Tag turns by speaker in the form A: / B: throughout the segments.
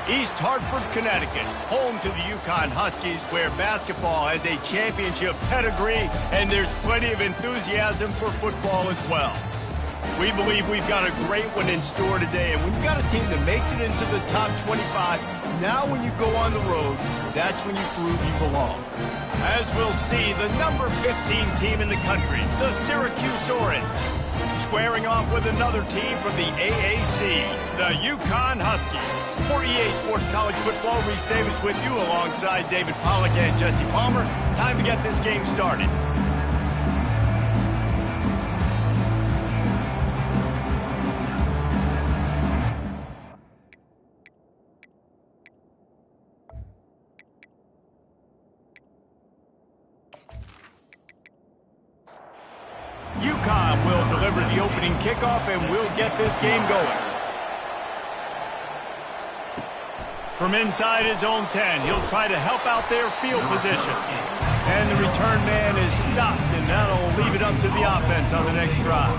A: East Hartford, Connecticut, home to the UConn Huskies, where basketball has a championship pedigree and there's plenty of enthusiasm for football as well. We believe we've got a great one in store today, and when you've got a team that makes it into the top 25, now when you go on the road, that's when you prove you belong. As we'll see, the number 15 team in the country, the Syracuse Orange, squaring off with another team from the AAC, the UConn Huskies. For EA Sports College Football, Reese Davis with you alongside David Pollack and Jesse Palmer. Time to get this game started. UConn will deliver the opening kickoff and we'll get this game going. From inside his own 10, he'll try to help out their field position. And the return man is stopped, and that'll leave it up to the offense on the next drive.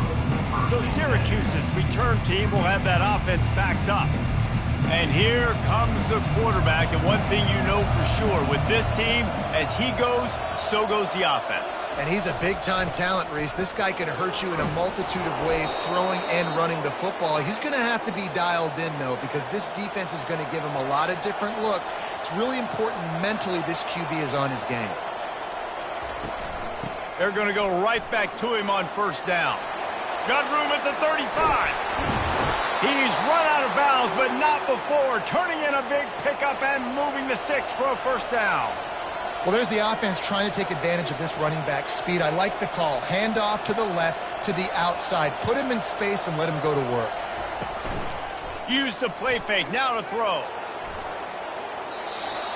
A: So Syracuse's return team will have that offense backed up. And here comes the quarterback, and one thing you know for sure, with this team, as he goes, so goes the offense.
B: And he's a big-time talent, Reese. This guy can hurt you in a multitude of ways, throwing and running the football. He's going to have to be dialed in, though, because this defense is going to give him a lot of different looks. It's really important mentally this QB is on his game.
A: They're going to go right back to him on first down. Got room at the 35. He's run out of bounds, but not before turning in a big pickup and moving the sticks for a first down.
B: Well, there's the offense trying to take advantage of this running back speed. I like the call. Hand off to the left, to the outside. Put him in space and let him go to work.
A: Use the play fake. Now to throw.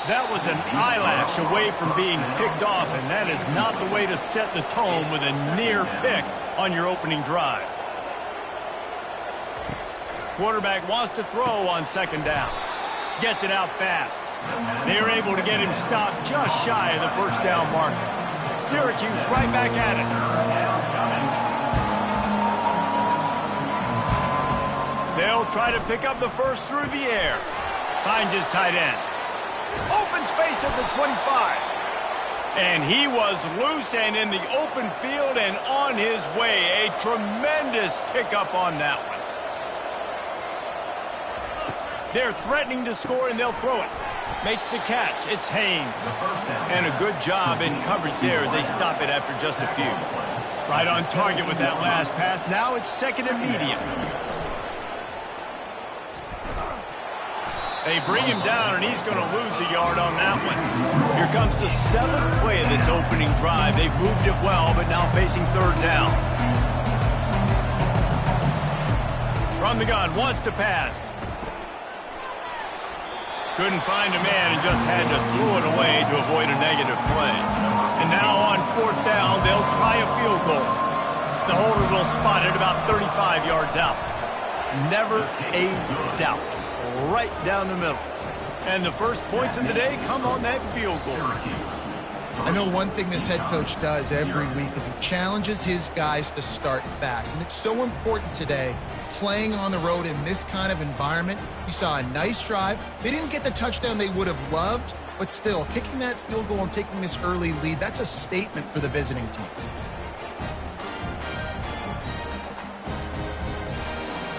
A: That was an eyelash away from being picked off, and that is not the way to set the tone with a near pick on your opening drive. Quarterback wants to throw on second down. Gets it out fast. They're able to get him stopped just shy of the first down marker. Syracuse right back at it. They'll try to pick up the first through the air. Finds his tight end. Open space at the 25. And he was loose and in the open field and on his way. A tremendous pickup on that one. They're threatening to score, and they'll throw it. Makes the catch. It's Haynes. And a good job in coverage there as they stop it after just a few. Right on target with that last pass. Now it's second and medium. They bring him down, and he's going to lose a yard on that one. Here comes the seventh play of this opening drive. They've moved it well, but now facing third down. From the gun, wants to pass. Couldn't find a man and just had to throw it away to avoid a negative play. And now on fourth down, they'll try a field goal. The holder will spot it about 35 yards out. Never a doubt. Right down the middle. And the first points of the day come on that field goal.
B: I know one thing this head coach does every week is he challenges his guys to start fast. And it's so important today, playing on the road in this kind of environment. You saw a nice drive. They didn't get the touchdown they would have loved, but still, kicking that field goal and taking this early lead, that's a statement for the visiting team.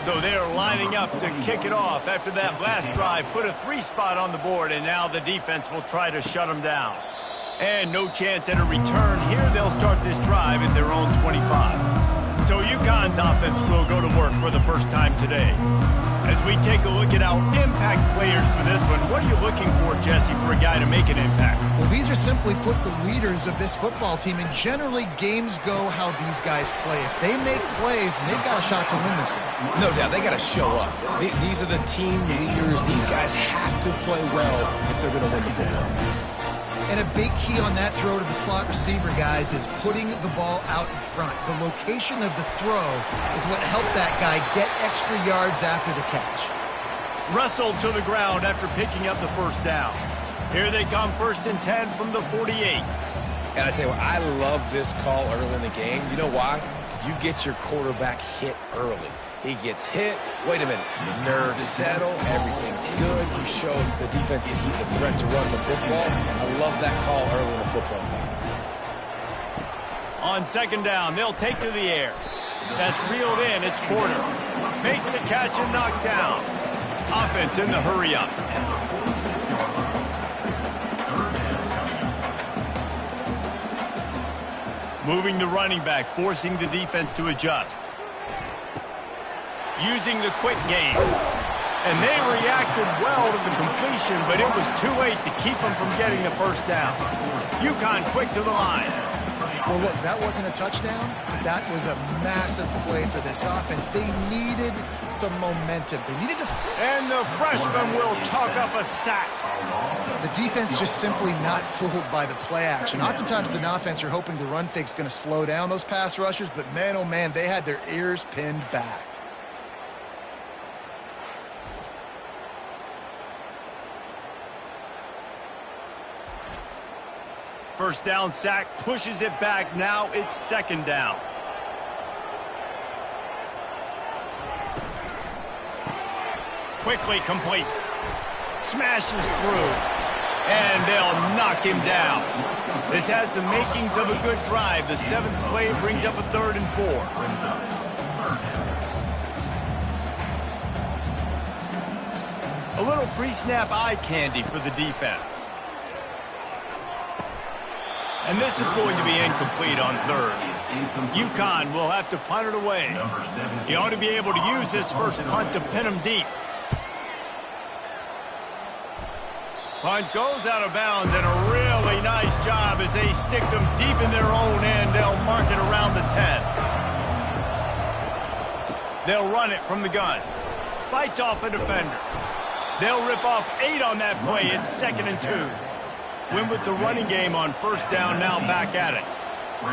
A: So they're lining up to kick it off after that last drive. Put a 3 spot on the board, and now the defense will try to shut them down. And no chance at a return here. They'll start this drive at their own 25. So UConn's offense will go to work for the first time today. As we take a look at our impact players for this one, what are you looking for, Jesse, for a guy to make an impact?
B: Well, these are simply put the leaders of this football team, and generally games go how these guys play. If they make plays, then they've got a shot to win this one.
C: No doubt, they got to show up. These are the team leaders. These guys have to play well if they're going to win the football.
B: And a big key on that throw to the slot receiver, guys, is putting the ball out in front. The location of the throw is what helped that guy get extra yards after the catch.
A: Wrestled to the ground after picking up the first down. Here they come, 1st and 10 from the 48.
C: And I tell you what, I love this call early in the game. You know why? You get your quarterback hit early. He gets hit. Wait a minute. Nerves settle. Everything's good. You showed the defense that he's a threat to run the football. I love that call early in the football game.
A: On second down, they'll take to the air. That's reeled in. It's Porter. Makes the catch and knocked down. Offense in the hurry up. Moving the running back, forcing the defense to adjust. Using the quick game. And they reacted well to the completion, but it was too late to keep them from getting the first down. UConn quick to the line.
B: Well, look, that wasn't a touchdown, but that was a massive play for this offense. They needed some momentum. They needed to...
A: And the freshman will chalk up a sack.
B: The defense just simply not fooled by the play action. Oftentimes, as an offense, you're hoping the run fake's going to slow down those pass rushers, but man, oh man, they had their ears pinned back.
A: First down sack, pushes it back. Now it's second down. Quickly complete. Smashes through. And they'll knock him down. This has the makings of a good drive. The seventh play brings up a 3rd and 4. A little pre-snap eye candy for the defense. And this is going to be incomplete on 3rd. UConn will have to punt it away. He ought to be able to use this first punt to pin him deep. Punt goes out of bounds, and a really nice job as they stick them deep in their own end. They'll mark it around the 10. They'll run it from the gun. Fights off a defender. They'll rip off 8 on that play. It's 2nd and 2. Win with the running game on first down, now back at it.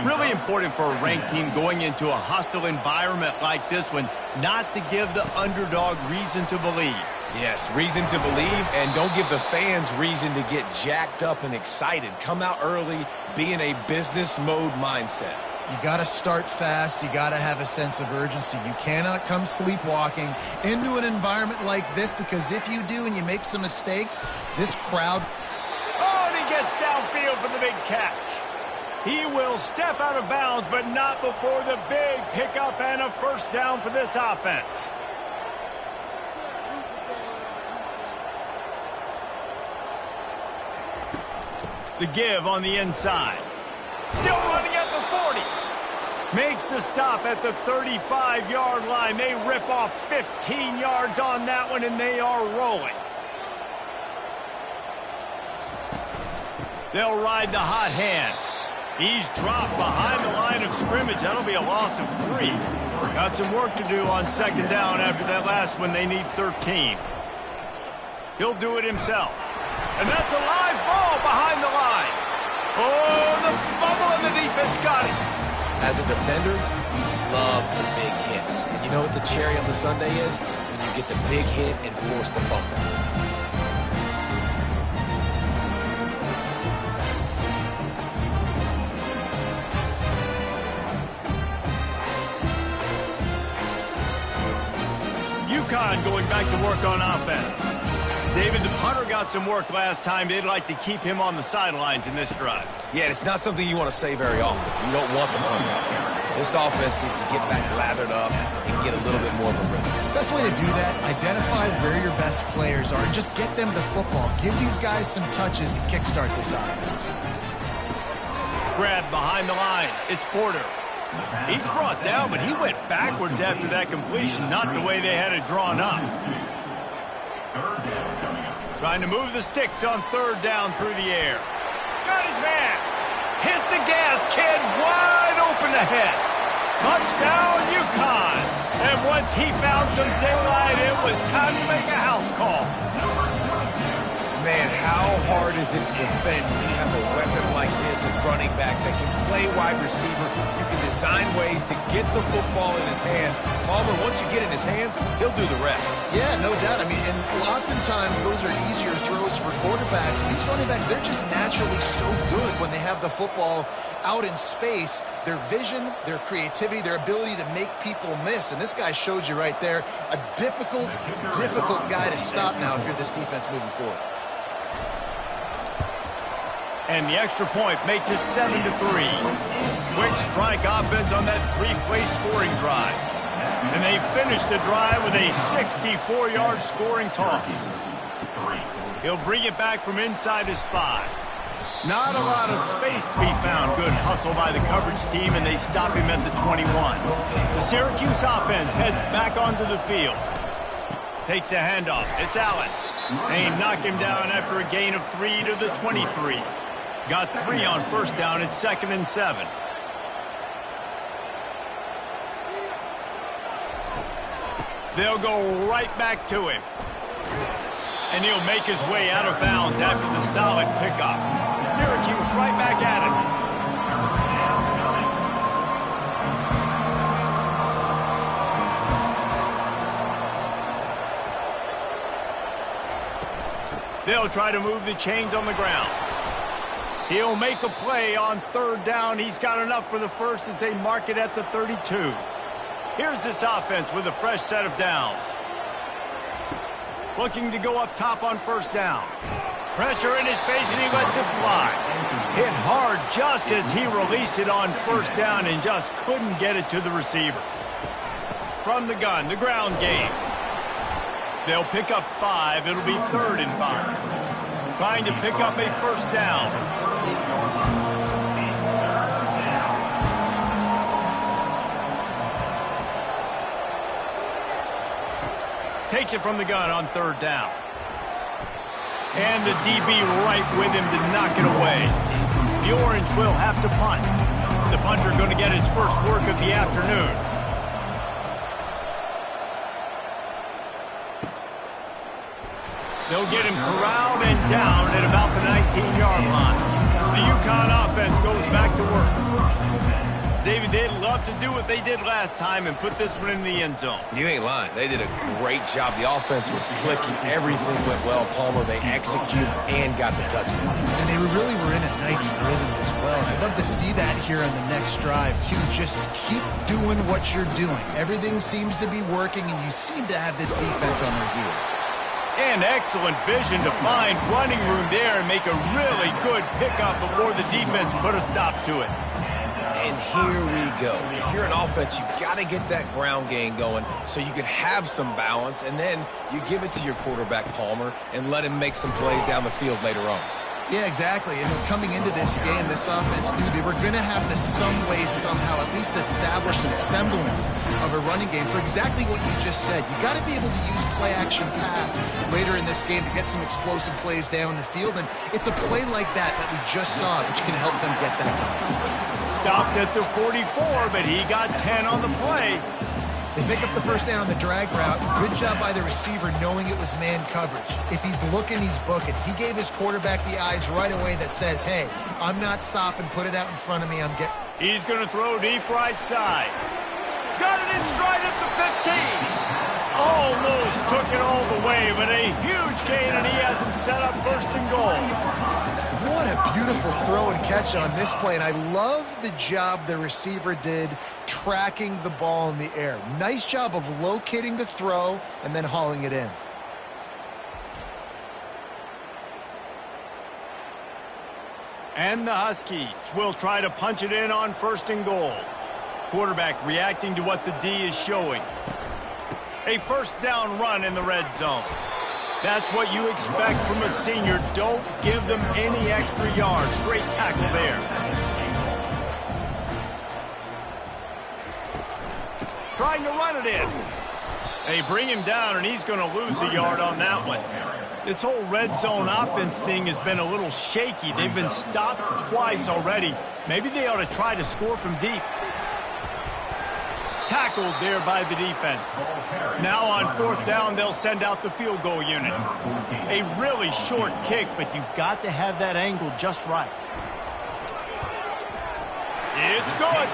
A: Really important for a ranked team going into a hostile environment like this one, not to give the underdog reason to believe.
C: Yes, reason to believe, and don't give the fans reason to get jacked up and excited. Come out early, be in a business mode mindset.
B: You got to start fast. You got to have a sense of urgency. You cannot come sleepwalking into an environment like this, because if you do and you make some mistakes, this crowd...
A: Oh, and he gets downfield for the big catch. He will step out of bounds, but not before the big pickup and a first down for this offense. The give on the inside. Still running at the 40. Makes the stop at the 35-yard line. They rip off 15 yards on that one, and they are rolling. They'll ride the hot hand. He's dropped behind the line of scrimmage. That'll be a loss of 3. Got some work to do on second down after that last one. They need 13. He'll do it himself. And that's a live ball behind the line. Oh, the fumble, and the defense got it.
C: As a defender, you love the big hits. And you know what the cherry on the sundae is? When you get the big hit and force the fumble.
A: UConn going back to work on offense. David, the punter got some work last time. They'd like to keep him on the sidelines in this drive.
C: Yeah, it's not something you want to say very often. You don't want the punter out there. This offense needs to get back lathered up and get a little bit more of a rhythm.
B: Best way to do that, identify where your best players are and just get them the football. Give these guys some touches to kickstart this offense.
A: Grab behind the line. It's Porter. He's brought down, but he went backwards after that completion, not the way they had it drawn up. Trying to move the sticks on third down through the air. Got his man. Hit the gas, kid. Wide open ahead. Touchdown, UConn. And once he found some daylight, it was time to make a house call.
C: Man, how hard is it to defend when you have a weapon like this at running back that can play wide receiver? You can design ways to get the football in his hand. Palmer, once you get it in his hands, he'll do the rest.
B: Yeah, no doubt. I mean, and oftentimes those are easier throws for quarterbacks. These running backs, they're just naturally so good when they have the football out in space, their vision, their creativity, their ability to make people miss. And this guy showed you right there, a difficult guy to stop now if you're this defense moving forward.
A: And the extra point makes it 7-3. Quick strike offense on that three-play scoring drive. And they finish the drive with a 64-yard scoring toss. He'll bring it back from inside his 5. Not a lot of space to be found. Good hustle by the coverage team, and they stop him at the 21. The Syracuse offense heads back onto the field. Takes the handoff. It's Allen. They knock him down after a gain of 3 to the 23. Got 3 on first down. It's 2nd and 7. They'll go right back to him. And he'll make his way out of bounds after the solid pickup. Syracuse right back at it. They'll try to move the chains on the ground. He'll make a play on 3rd down. He's got enough for the first as they mark it at the 32. Here's this offense with a fresh set of downs. Looking to go up top on 1st down. Pressure in his face, and he lets it fly. Hit hard just as he released it on 1st down and just couldn't get it to the receiver. From the gun, the ground game. They'll pick up 5. It'll be 3rd and 5. Trying to pick up a 1st down. Takes it from the gun on 3rd down. And the DB right with him to knock it away. The Orange will have to punt. The punter going to get his first work of the afternoon. They'll get him corralled and down at about the 19-yard line. The UConn offense goes back to work. David, they'd love to do what they did last time and put this one in the end zone.
C: You ain't lying. They did a great job. The offense was clicking. Everything went well, Palmer. They executed and got the touchdown.
B: And they really were in a nice rhythm as well. I'd love to see that here on the next drive, too. Just keep doing what you're doing. Everything seems to be working, and you seem to have this defense on their heels.
A: And excellent vision to find running room there and make a really good pickup before the defense put a stop to it.
C: And here we go. If you're an offense, you got to get that ground game going so you can have some balance, and then you give it to your quarterback, Palmer, and let him make some plays down the field later on.
B: Yeah, exactly. And coming into this game, this offense knew they were going to have to some way, somehow, at least establish a semblance of a running game for exactly what you just said. You got to be able to use play-action pass later in this game to get some explosive plays down the field, and it's a play like that that we just saw, which can help them get that.
A: Stopped at the 44, but he got 10 on the play.
B: They pick up the first down on the drag route. Good job by the receiver knowing it was man coverage. If he's looking, he's booking. He gave his quarterback the eyes right away that says, hey, I'm not stopping. Put it out in front of me. I'm getting.
A: He's going to throw deep right side. Got it in stride at the 15. Almost took it all the way, but a huge gain, and he has him set up 1st and goal.
B: What a beautiful throw and catch on this play, and I love the job the receiver did tracking the ball in the air. Nice job of locating the throw and then hauling it in.
A: And the Huskies will try to punch it in on 1st and goal. Quarterback reacting to what the D is showing. A 1st down run in the red zone. That's what you expect from a senior. Don't give them any extra yards. Great tackle there. Trying to run it in. They bring him down, and he's going to lose a yard on that one. This whole red zone offense thing has been a little shaky. They've been stopped twice already. Maybe they ought to try to score from deep. Tackled there by the defense. Now on 4th down, they'll send out the field goal unit. A really short kick, but you've got to have that angle just right. It's good.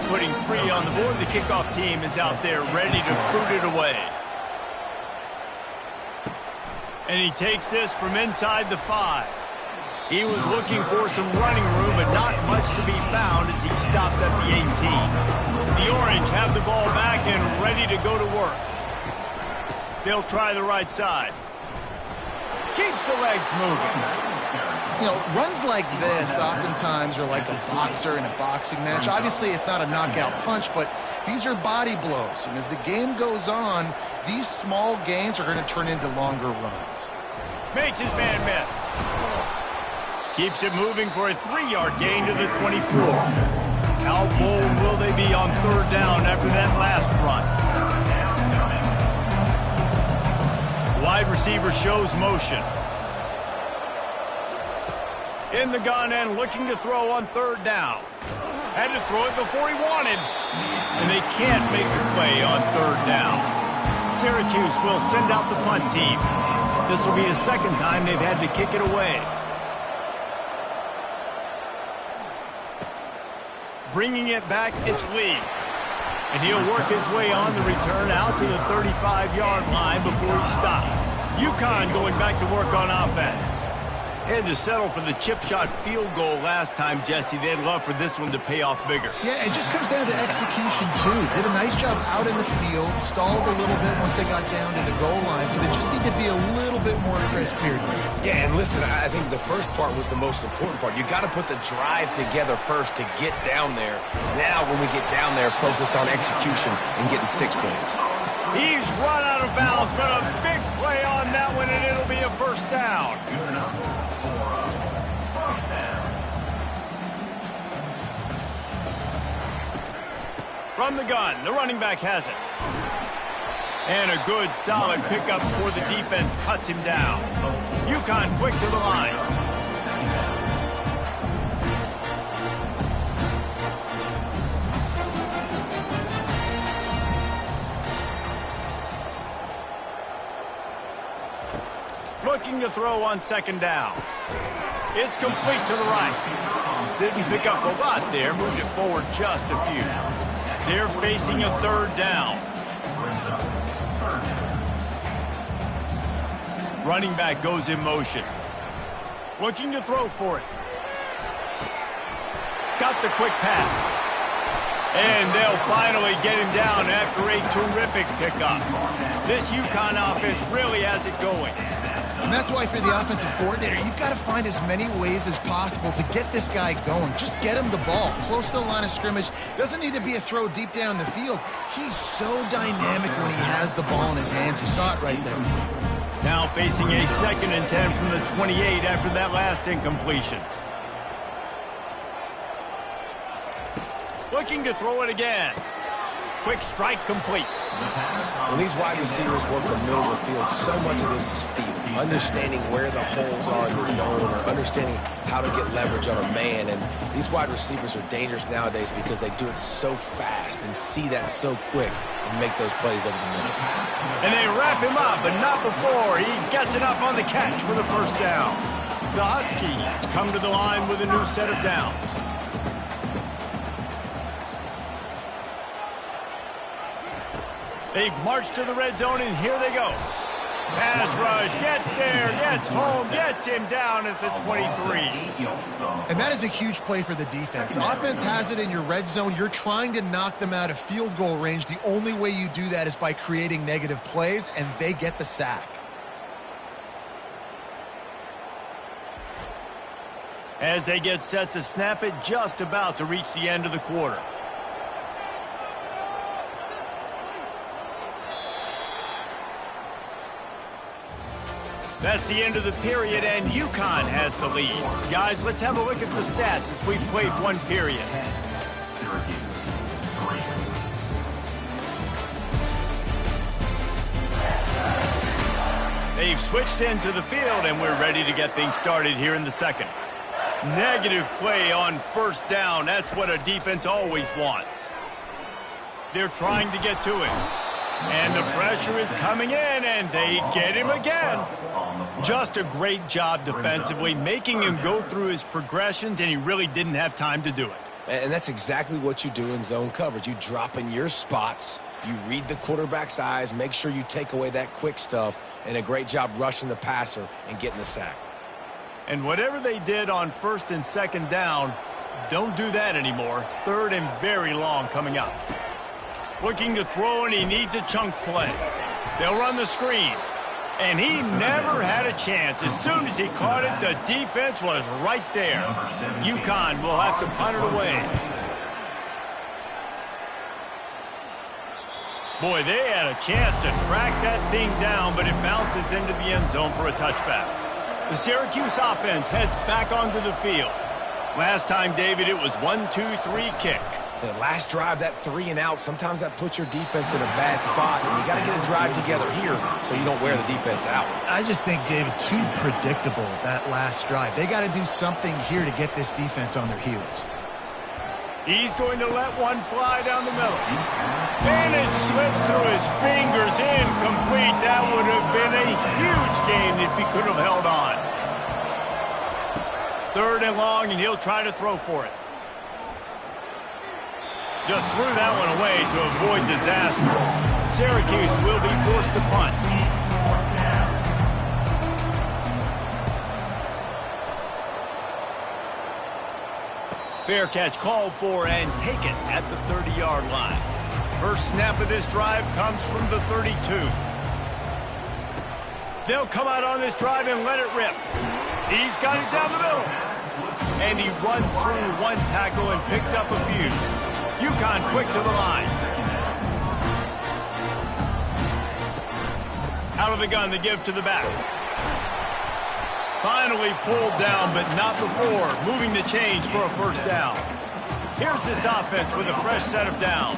A: putting 3 on the board. The kickoff team is out there ready to boot it away. And he takes this from inside the 5. He was looking for some running room, but not much to be found as he stopped at the 18. The Orange have the ball back and ready to go to work. They'll try the right side. Keeps the legs moving.
B: You know, runs like this oftentimes are like a boxer in a boxing match. Obviously, it's not a knockout punch, but these are body blows. And as the game goes on, these small gains are going to turn into longer runs.
A: Makes his man miss. Keeps it moving for a 3-yard gain to the 24. How bold will they be on 3rd down after that last run? Wide receiver shows motion. In the gun and looking to throw on 3rd down. Had to throw it before he wanted. And they can't make the play on 3rd down. Syracuse will send out the punt team. This will be the 2nd time they've had to kick it away. Bringing it back, it's Lee. And he'll work his way on the return out to the 35-yard line before he stops. UConn going back to work on offense. They had to settle for the chip shot field goal last time, Jesse. They'd love for this one to pay off bigger.
B: Yeah, it just comes down to execution, too. Did a nice job out in the field, stalled a little bit once they got down to the goal line, so they just need to be a little bit more crisp here.
C: Yeah, and listen, I think the first part was the most important part. You got to put the drive together first to get down there. Now, when we get down there, focus on execution and getting 6 points.
A: He's run out of bounds, but a big play on that one, and it'll be a 1st down. From the gun, the running back has it. And a good, solid pickup before the defense cuts him down. UConn quick to the line. Looking to throw on 2nd down. It's complete to the right. Didn't pick up a lot there, moved it forward just a few. They're facing a 3rd down. Running back goes in motion. Looking to throw for it. Got the quick pass. And they'll finally get him down after a terrific pickup. This UConn offense really has it going.
B: And that's why for the offensive coordinator, you've got to find as many ways as possible to get this guy going. Just get him the ball close to the line of scrimmage. Doesn't need to be a throw deep down the field. He's so dynamic when he has the ball in his hands. You saw it right there.
A: Now facing a 2nd and 10 from the 28 after that last incompletion. Looking to throw it again. Quick strike complete.
C: When these wide receivers work the middle of the field, so much of this is feel. Understanding where the holes are in the zone or understanding how to get leverage on a man. And these wide receivers are dangerous nowadays because they do it so fast and see that so quick and make those plays over the middle.
A: And they wrap him up, but not before he gets enough on the catch for the 1st down. The Huskies come to the line with a new set of downs. They've marched to the red zone, and here they go. Pass rush, gets there, gets home, gets him down at the 23.
B: And that is a huge play for the defense. Offense has it in your red zone. You're trying to knock them out of field goal range. The only way you do that is by creating negative plays, and they get the sack.
A: As they get set to snap it, just about to reach the end of the quarter. That's the end of the period, and UConn has the lead. Guys, let's have a look at the stats as we've played 1 period.
D: Syracuse, 3.
A: They've switched into the field, and we're ready to get things started here in the 2nd. Negative play on 1st down. That's what a defense always wants. They're trying to get to it. And the pressure is coming in, and they get him again. Just a great job defensively, making him go through his progressions, and he really didn't have time to do it.
C: And that's exactly what you do in zone coverage. You drop in your spots, you read the quarterback's eyes, make sure you take away that quick stuff, and a great job rushing the passer and getting the sack.
A: And whatever they did on 1st and 2nd down, don't do that anymore. 3rd and very long coming up. Looking to throw, and he needs a chunk play. They'll run the screen. And he never had a chance. As soon as he caught it, the defense was right there. UConn will have to punt it away. Boy, they had a chance to track that thing down, but it bounces into the end zone for a touchback. The Syracuse offense heads back onto the field. Last time, David, it was 1-2-3 kick.
C: The last drive, that 3 and out, sometimes that puts your defense in a bad spot, and you got to get a drive together here so you don't wear the defense out.
B: I just think, David, too predictable, that last drive. They got to do something here to get this defense on their heels.
A: He's going to let one fly down the middle. And it slips through his fingers, incomplete. That would have been a huge gain if he could have held on. 3rd and long, and he'll try to throw for it. Just threw that one away to avoid disaster. Syracuse will be forced to punt. Fair catch called for and taken at the 30-yard line. First snap of this drive comes from the 32. They'll come out on this drive and let it rip. He's got it down the middle. And he runs through one tackle and picks up a few. UConn quick to the line. Out of the gun, the give to the back. Finally pulled down, but not before moving the chains for a first down. Here's this offense with a fresh set of downs.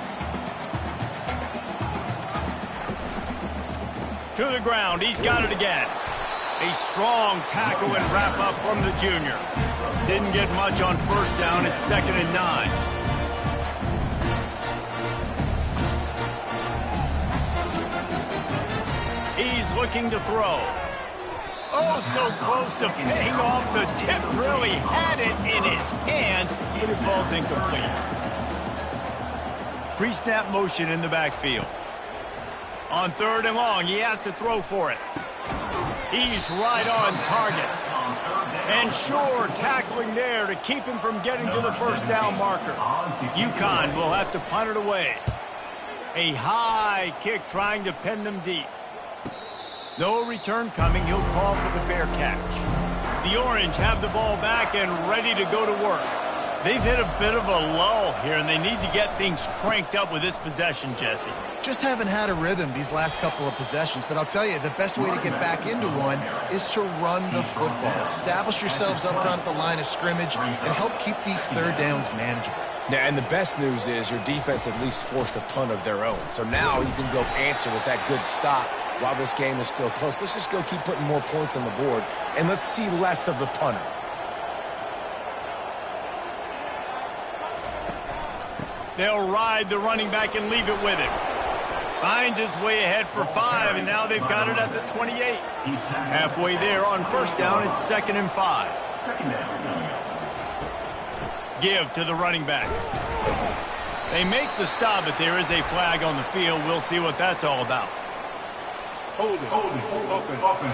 A: To the ground, he's got it again. A strong tackle and wrap up from the junior. Didn't get much on first down. It's 2nd and 9. He's looking to throw. Oh, so close to paying off. The tip really had it in his hands, but it falls incomplete. Pre-snap motion in the backfield. On 3rd and long, he has to throw for it. He's right on target. And sure, tackling there to keep him from getting to the first down marker. UConn will have to punt it away. A high kick trying to pin them deep. No return coming. He'll call for the fair catch. The Orange have the ball back and ready to go to work. They've hit a bit of a lull here, and they need to get things cranked up with this possession, Jesse.
B: Just haven't had a rhythm these last couple of possessions, but I'll tell you, the best way to get back into one is to run the football. Establish yourselves up front at the line of scrimmage and help keep these 3rd downs manageable.
C: Yeah, and the best news is your defense at least forced a punt of their own. So now you can go answer with that good stop while this game is still close. Let's just go keep putting more points on the board, and let's see less of the punter.
A: They'll ride the running back and leave it with him. Finds his way ahead for 5, and now they've got it at the 28. Halfway there on first down, it's 2nd and 5. Give to the running back. They make the stop, but there is a flag on the field. We'll see what that's all about.
E: Hold it, open.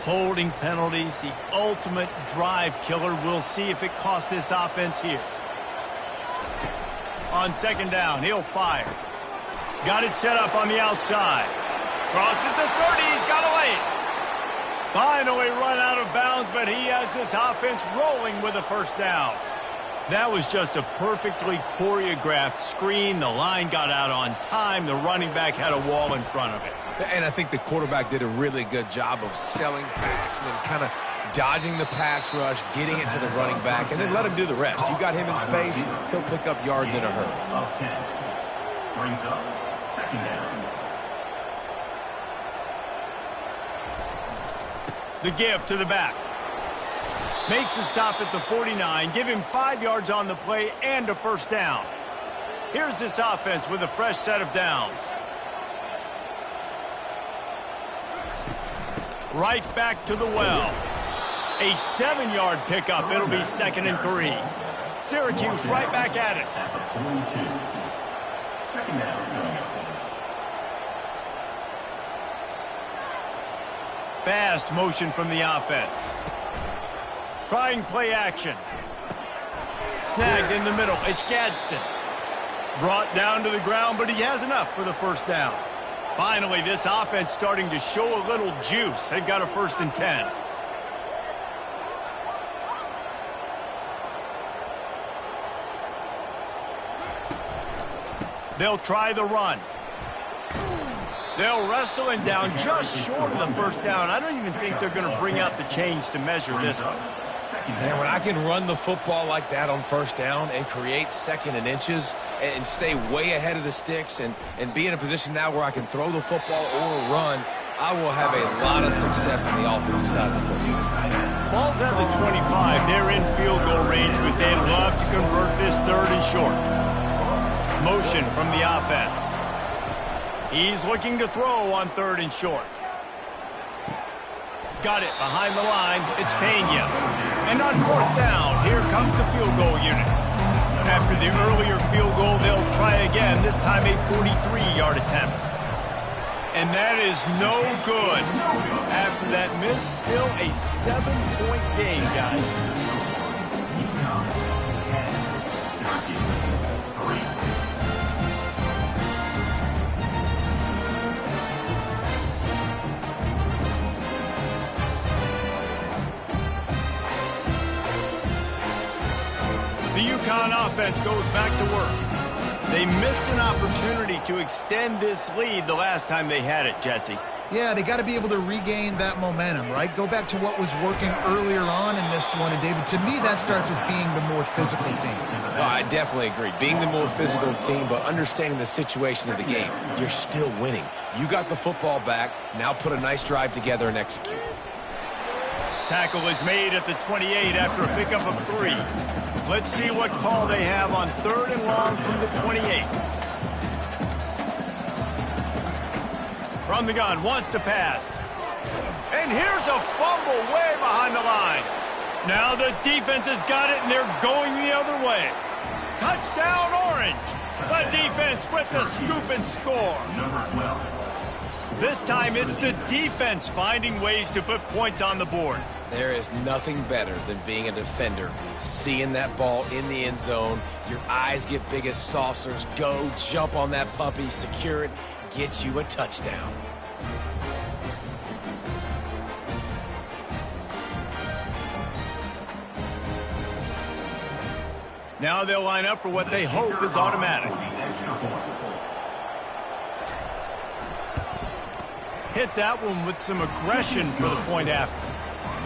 A: Holding penalties, the ultimate drive killer. We'll see if it costs this offense here. On 2nd down, he'll fire. Got it set up on the outside. Crosses the 30, he's got away. Finally run out of bounds, but he has this offense rolling with a first down. That was just a perfectly choreographed screen. The line got out on time. The running back had a wall in front of it.
C: And I think the quarterback did a really good job of selling pass and then kind of dodging the pass rush, getting it to the running back, and then let him do the rest. You got him in space, he'll pick up yards in a hurry.
D: Of 10. Brings up 2nd down.
A: The give to the back. Makes the stop at the 49. Give him 5 yards on the play and a first down. Here's this offense with a fresh set of downs. Right back to the well. A 7-yard pickup. It'll be 2nd and 3. Syracuse right back at it.
D: At the 42. 2nd down.
A: Fast motion from the offense. Trying play action. Snagged in the middle. It's Gadsden. Brought down to the ground, but he has enough for the 1st down. Finally, this offense starting to show a little juice. They've got a 1st and 10. They'll try the run. They'll wrestle him down just short of the 1st down. I don't even think they're going to bring out the chains to measure this one.
C: Man, when I can run the football like that on 1st down and create 2nd and inches and stay way ahead of the sticks and be in a position now where I can throw the football or run, I will have a lot of success on the offensive side of the football.
A: Ball's at the 25. They're in field goal range, but they'd love to convert this 3rd and short. Motion from the offense. He's looking to throw on 3rd and short. Got it behind the line. It's Pena. And on 4th down, here comes the field goal unit. After the earlier field goal, they'll try again, this time a 43-yard attempt. And that is no good. After that miss, still a 7-point game, guys.
D: UConn 10. Syracuse 3.
A: The UConn offense goes back to work. They missed an opportunity to extend this lead the last time they had it, Jesse.
B: Yeah, they got to be able to regain that momentum, right? Go back to what was working earlier on in this one. And, David, to me, that starts with being the more physical team.
C: Well, I definitely agree. Being the more physical team, but understanding the situation of the game. You're still winning. You got the football back. Now put a nice drive together and execute.
A: Tackle is made at the 28 after a pickup of 3. Let's see what call they have on 3rd and long from the 28. From the gun, wants to pass. And here's a fumble way behind the line. Now the defense has got it, and they're going the other way. Touchdown, Orange. The defense with the scoop and score.
D: Number 12.
C: This time it's the defense finding ways to put points on the board. There is nothing better than being a defender, seeing that ball in the end zone, your eyes get big as saucers, go jump on that puppy, secure it, get you a touchdown.
A: Now they'll line up for what they hope is automatic. Hit that one with some aggression for the point after.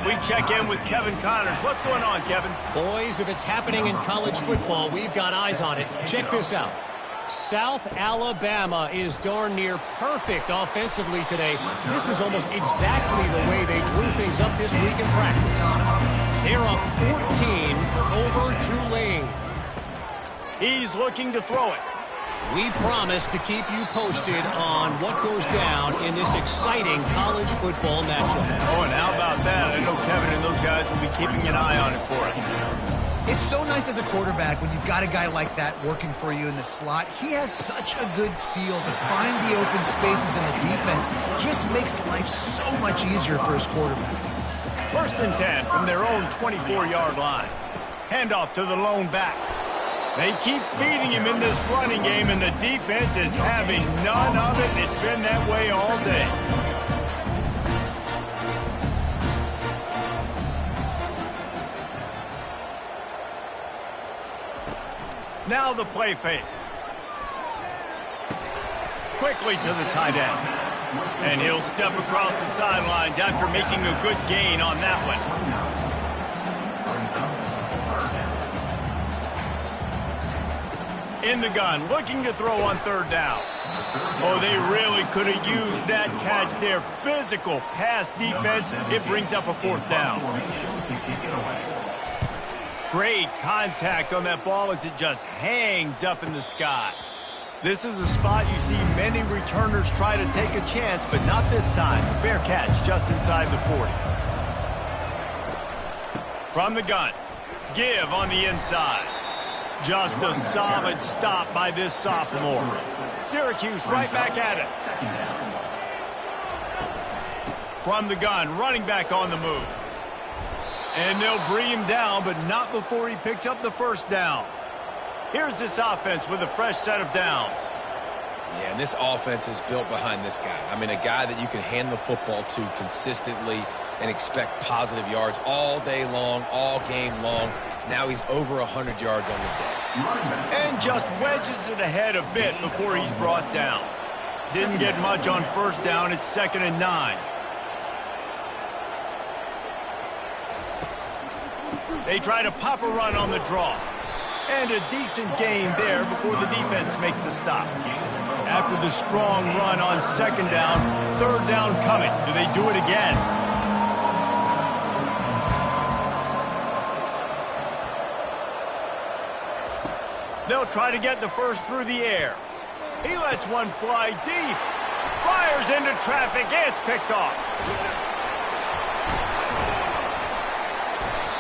A: We check in with Kevin Connors. What's going on, Kevin?
F: Boys, if it's happening in college football, we've got eyes on it. Check this out. South Alabama is darn near perfect offensively today. This is almost exactly the way they drew things up this week in practice. They're up 14 over Tulane.
A: He's looking to throw it.
F: We promise to keep you posted on what goes down in this exciting college football matchup.
A: Oh, and how about that? I know Kevin and those guys will be keeping an eye on it for us.
B: It's so nice as a quarterback when you've got a guy like that working for you in the slot. He has such a good feel to find the open spaces in the defense. Just makes life so much easier for his quarterback.
A: 1st and 10 from their own 24-yard line. Handoff to the lone back. They keep feeding him in this running game, and the defense is having none of it, and it's been that way all day. Now the play fake. Quickly to the tight end. And he'll step across the sidelines after making a good gain on that one. In the gun, looking to throw on 3rd down. Oh, they really could have used that catch there. Physical pass defense. It brings up a 4th down. Great contact on that ball as it just hangs up in the sky. This is a spot you see many returners try to take a chance, but not this time. Fair catch just inside the 40. From the gun. Give on the inside. Just a solid stop by this sophomore. Syracuse right back at it. From the gun, running back on the move. And they'll bring him down, but not before he picks up the first down. Here's this offense with a fresh set of downs.
C: Yeah, and this offense is built behind this guy. I mean, a guy that you can hand the football to consistently and expect positive yards all day long, all game long. Now he's over 100 yards on the day.
A: And just wedges it ahead a bit before he's brought down. Didn't get much on first down. It's 2nd and 9. They try to pop a run on the draw. And a decent gain there before the defense makes the stop. After the strong run on 2nd down, 3rd down coming. Do they do it again? They'll try to get the first through the air. He lets one fly deep. Fires into traffic. It's picked off.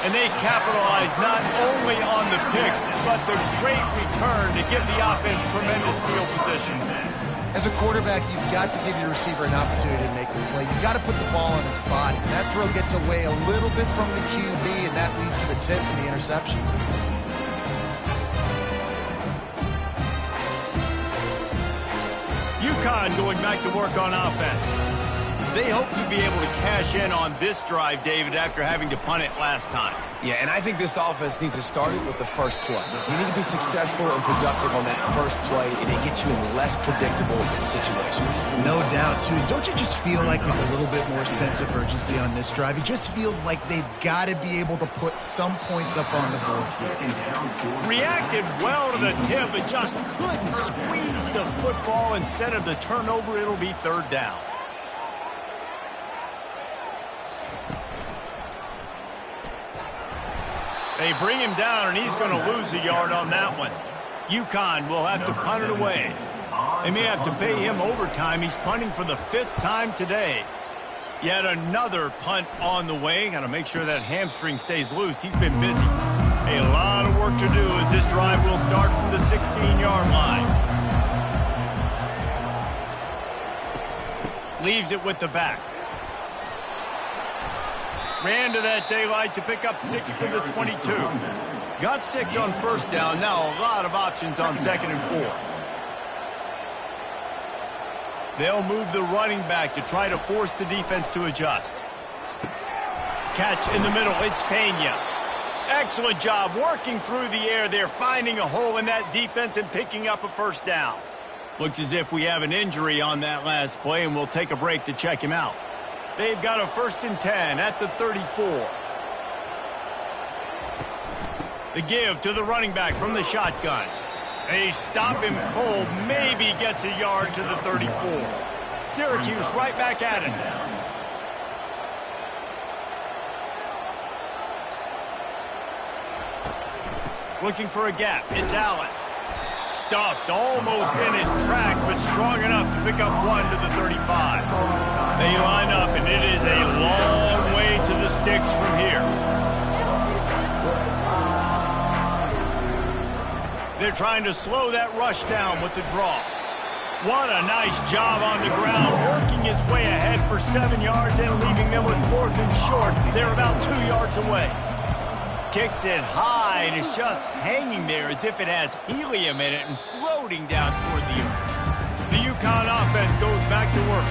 A: And they capitalize not only on the pick, but the great return to give the offense tremendous field position.
B: As a quarterback, you've got to give your receiver an opportunity to make the play. You've got to put the ball on his body. That throw gets away a little bit from the QB, and that leads to the tip and the interception.
A: UConn going back to work on offense. They hope to be able to cash in on this drive, David, after having to punt it last time.
C: Yeah, and I think this offense needs to start it with the first play. You need to be successful and productive on that first play, and it gets you in less predictable situations.
B: No doubt, too. Don't you just feel like there's a little bit more sense of urgency on this drive? It just feels like they've got to be able to put some points up on the board here.
A: Reacted well to the tip, but just couldn't squeeze the football. Instead of the turnover, it'll be 3rd down. They bring him down, and he's going to lose a yard on that one. UConn will have to punt it away. They may have to pay him overtime. He's punting for the 5th time today. Yet another punt on the way. Got to make sure that hamstring stays loose. He's been busy. A lot of work to do as this drive will start from the 16-yard line. Leaves it with the back. Ran to that daylight to pick up 6 to the 22. Got 6 on first down. Now a lot of options on 2nd and 4. They'll move the running back to try to force the defense to adjust. Catch in the middle. It's Pena. Excellent job working through the air there, finding a hole in that defense and picking up a first down. Looks as if we have an injury on that last play, and we'll take a break to check him out. They've got a 1st and 10 at the 34. The give to the running back from the shotgun. They stop him cold, maybe gets a yard to the 34. Syracuse right back at it. Looking for a gap. It's Allen. Stuffed almost in his tracks, but strong enough to pick up 1 to the 35. They line up, and it is a long way to the sticks from here. They're trying to slow that rush down with the draw. What a nice job on the ground, working his way ahead for 7 yards and leaving them with 4th and short. They're about 2 yards away. Kicks it high, and it's just hanging there as if it has helium in it and floating down toward the earth. The UConn offense goes back to work.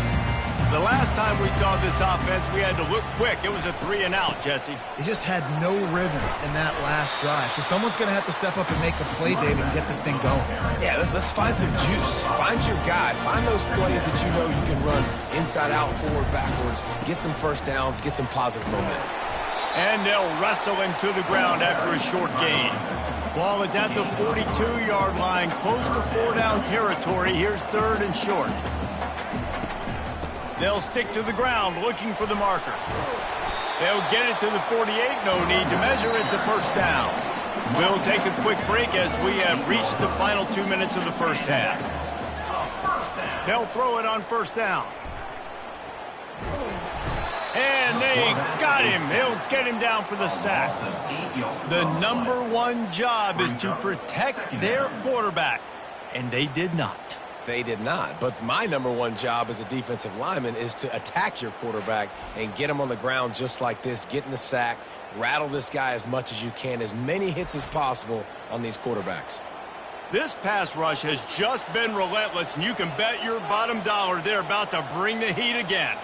A: The last time we saw this offense, we had to look quick. It was a 3 and out, Jesse.
B: They just had no rhythm in that last drive. So someone's going to have to step up and make a play, David, and get this thing going.
C: Yeah, let's find some juice. Find your guy. Find those plays that you know you can run inside out, forward, backwards. Get some first downs. Get some positive momentum.
A: And they'll wrestle him to the ground after a short gain. Ball is at the 42-yard line, close to 4-down territory. Here's 3rd and short. They'll stick to the ground looking for the marker. They'll get it to the 48. No need to measure. It's a first down. We'll take a quick break as we have reached the final 2 minutes of the first half. They'll throw it on first down. And they got him. They'll get him down for the sack. The #1 job is to protect their quarterback, and they did not.
C: They did not. But my #1 job as a defensive lineman is to attack your quarterback and get him on the ground just like this, get in the sack, rattle this guy as much as you can, as many hits as possible on these quarterbacks.
A: This pass rush has just been relentless, and you can bet your bottom dollar they're about to bring the heat again.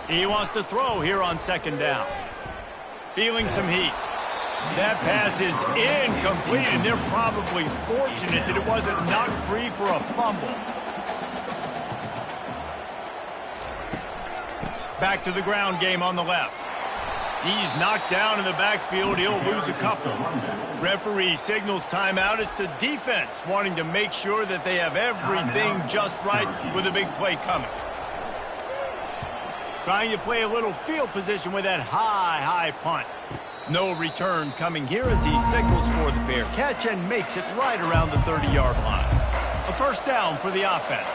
A: He wants to throw here on 2nd down. Feeling some heat. That pass is incomplete, and they're probably fortunate that it wasn't knocked free for a fumble. Back to the ground game on the left. He's knocked down in the backfield. He'll lose a couple. Referee signals timeout. It's the defense wanting to make sure that they have everything just right with a big play coming. Trying to play a little field position with that high punt. No return coming here as he signals for the fair catch and makes it right around the 30-yard line. A 1st down for the offense.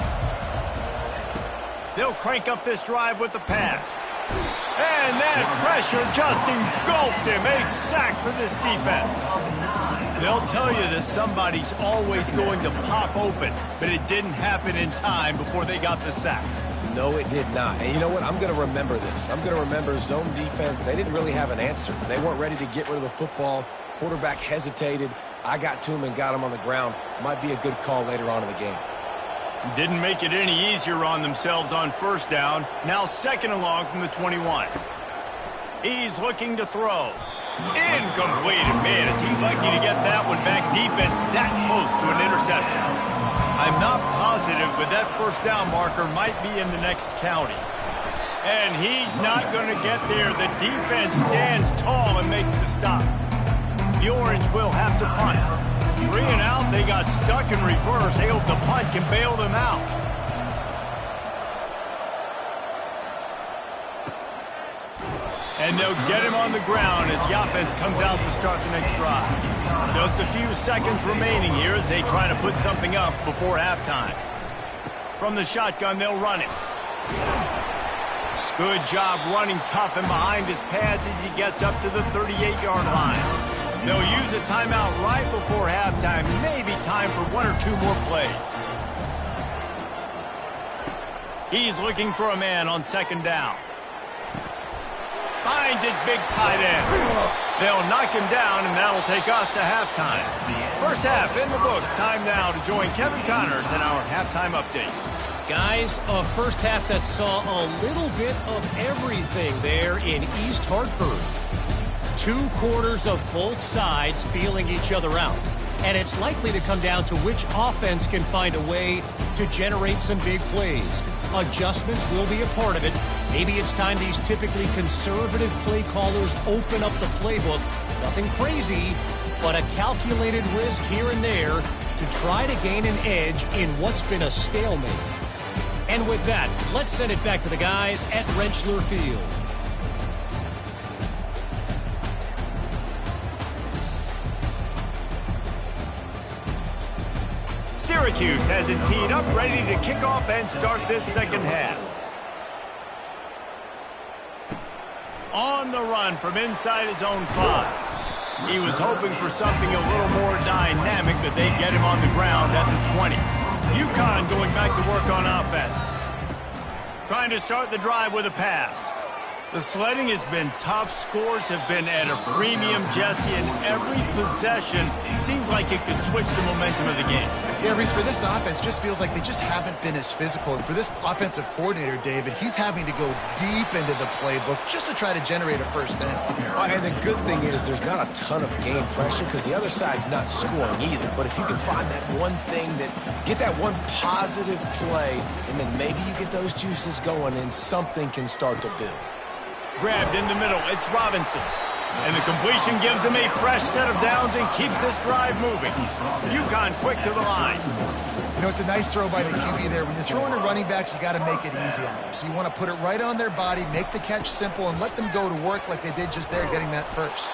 A: They'll crank up this drive with the pass. And that pressure just engulfed him. A sack for this defense. They'll tell you that somebody's always going to pop open, but it didn't happen in time before they got the sack.
C: No, it did not. And you know what? I'm going to remember this. I'm going to remember zone defense. They didn't really have an answer. They weren't ready to get rid of the football. Quarterback hesitated. I got to him and got him on the ground. Might be a good call later on in the game.
A: Didn't make it any easier on themselves on 1st down. Now 2nd and long from the 21. He's looking to throw. Incomplete. Man, is he lucky to get that one back. Defense that close to an interception. I'm not positive, but that 1st down marker might be in the next county. And he's not going to get there. The defense stands tall and makes the stop. The Orange will have to punt. 3 and out. They got stuck in reverse. They hope the punt can bail them out. And they'll get him on the ground as the offense comes out to start the next drive. Just a few seconds remaining here as they try to put something up before halftime. From the shotgun, they'll run it. Good job running tough and behind his pads as he gets up to the 38-yard line. They'll use a timeout right before halftime. Maybe time for 1 or 2 more plays. He's looking for a man on 2nd down. Finds his big tight end. They'll knock him down, and that'll take us to halftime. 1st half in the books. Time now to join Kevin Connors in our halftime update.
F: Guys, a 1st half that saw a little bit of everything there in East Hartford. 2 quarters of both sides feeling each other out. And it's likely to come down to which offense can find a way to generate some big plays. Adjustments will be a part of it. Maybe it's time these typically conservative play callers open up the playbook. Nothing crazy, but a calculated risk here and there to try to gain an edge in what's been a stalemate. And with that, let's send it back to the guys at Rentschler Field.
A: Syracuse has it teed up, ready to kick off and start this 2nd half. On the run from inside his own 5. He was hoping for something a little more dynamic, but they get him on the ground at the 20. UConn going back to work on offense. Trying to start the drive with a pass. The sledding has been tough. Scores have been at a premium, Jesse, and every possession seems like it could switch the momentum of the game.
B: Yeah, Reese, for this offense, just feels like they just haven't been as physical. And for this offensive coordinator, David, he's having to go deep into the playbook just to try to generate a 1st down.
C: And the good thing is there's not a ton of game pressure because the other side's not scoring either. But if you can find that one thing, get that one positive play, and then maybe you get those juices going and something can start to build.
A: Grabbed in the middle, it's Robinson. And the completion gives him a fresh set of downs and keeps this drive moving. UConn quick to the line.
B: You know, it's a nice throw by the QB there. When you're throwing to running backs, you got to make it easy on them. So you want to put it right on their body, make the catch simple, and let them go to work like they did just there, getting that 1st.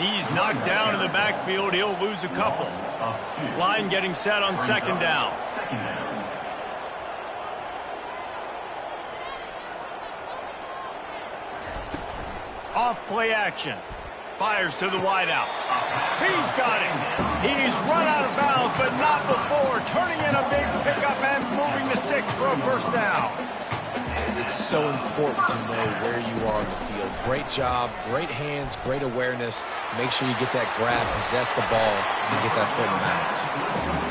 A: He's knocked down in the backfield. He'll lose a couple. Line getting set on 2nd down. Off play action. Fires to the wideout. He's got it. He's run out of bounds, but not before. Turning in a big pickup and moving the sticks for a first down.
C: It's so important to know where you are on the field. Great job, great hands, great awareness. Make sure you get that grab, possess the ball, and get that foot in bounds.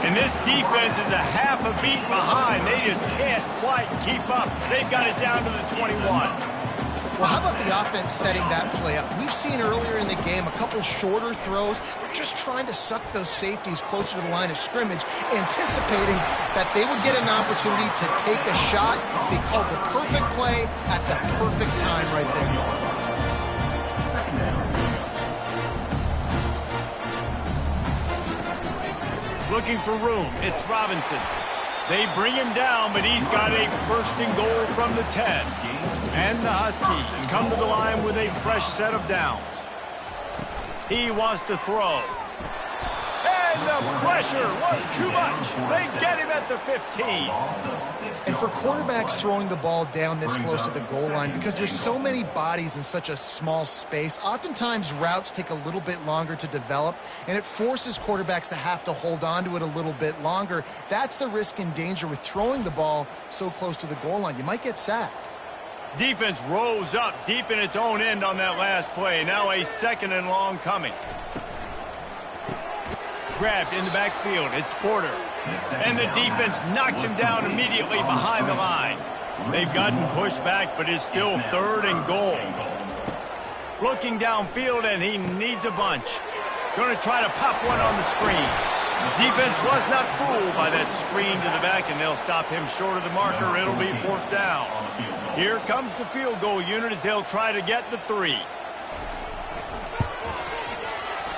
A: And this defense is a half a beat behind. They just can't quite keep up. They've got it down to the 21.
B: Well, how about the offense setting that play up? We've seen earlier in the game a couple shorter throws. They're just trying to suck those safeties closer to the line of scrimmage, anticipating that they would get an opportunity to take a shot. They called the perfect play at the perfect time right there.
A: Looking for room. It's Robinson. They bring him down, but he's got a first and goal from the 10. And the Huskies come to the line with a fresh set of downs. He wants to throw. And the pressure was too much. They get him at the 15.
B: And for quarterbacks throwing the ball down this close to the goal line, because there's so many bodies in such a small space, oftentimes routes take a little bit longer to develop, and it forces quarterbacks to have to hold on to it a little bit longer. That's the risk and danger with throwing the ball so close to the goal line. You might get sacked.
A: Defense rose up deep in its own end on that last play. Now a second and long coming. Grabbed in the backfield. It's Porter. And the defense knocks him down immediately behind the line. They've gotten pushed back, but it's still third and goal. Looking downfield, and he needs a bunch. Going to try to pop one on the screen. Defense was not fooled by that screen to the back, and they'll stop him short of the marker. It'll be fourth down. Here comes the field goal unit as they'll try to get the 3.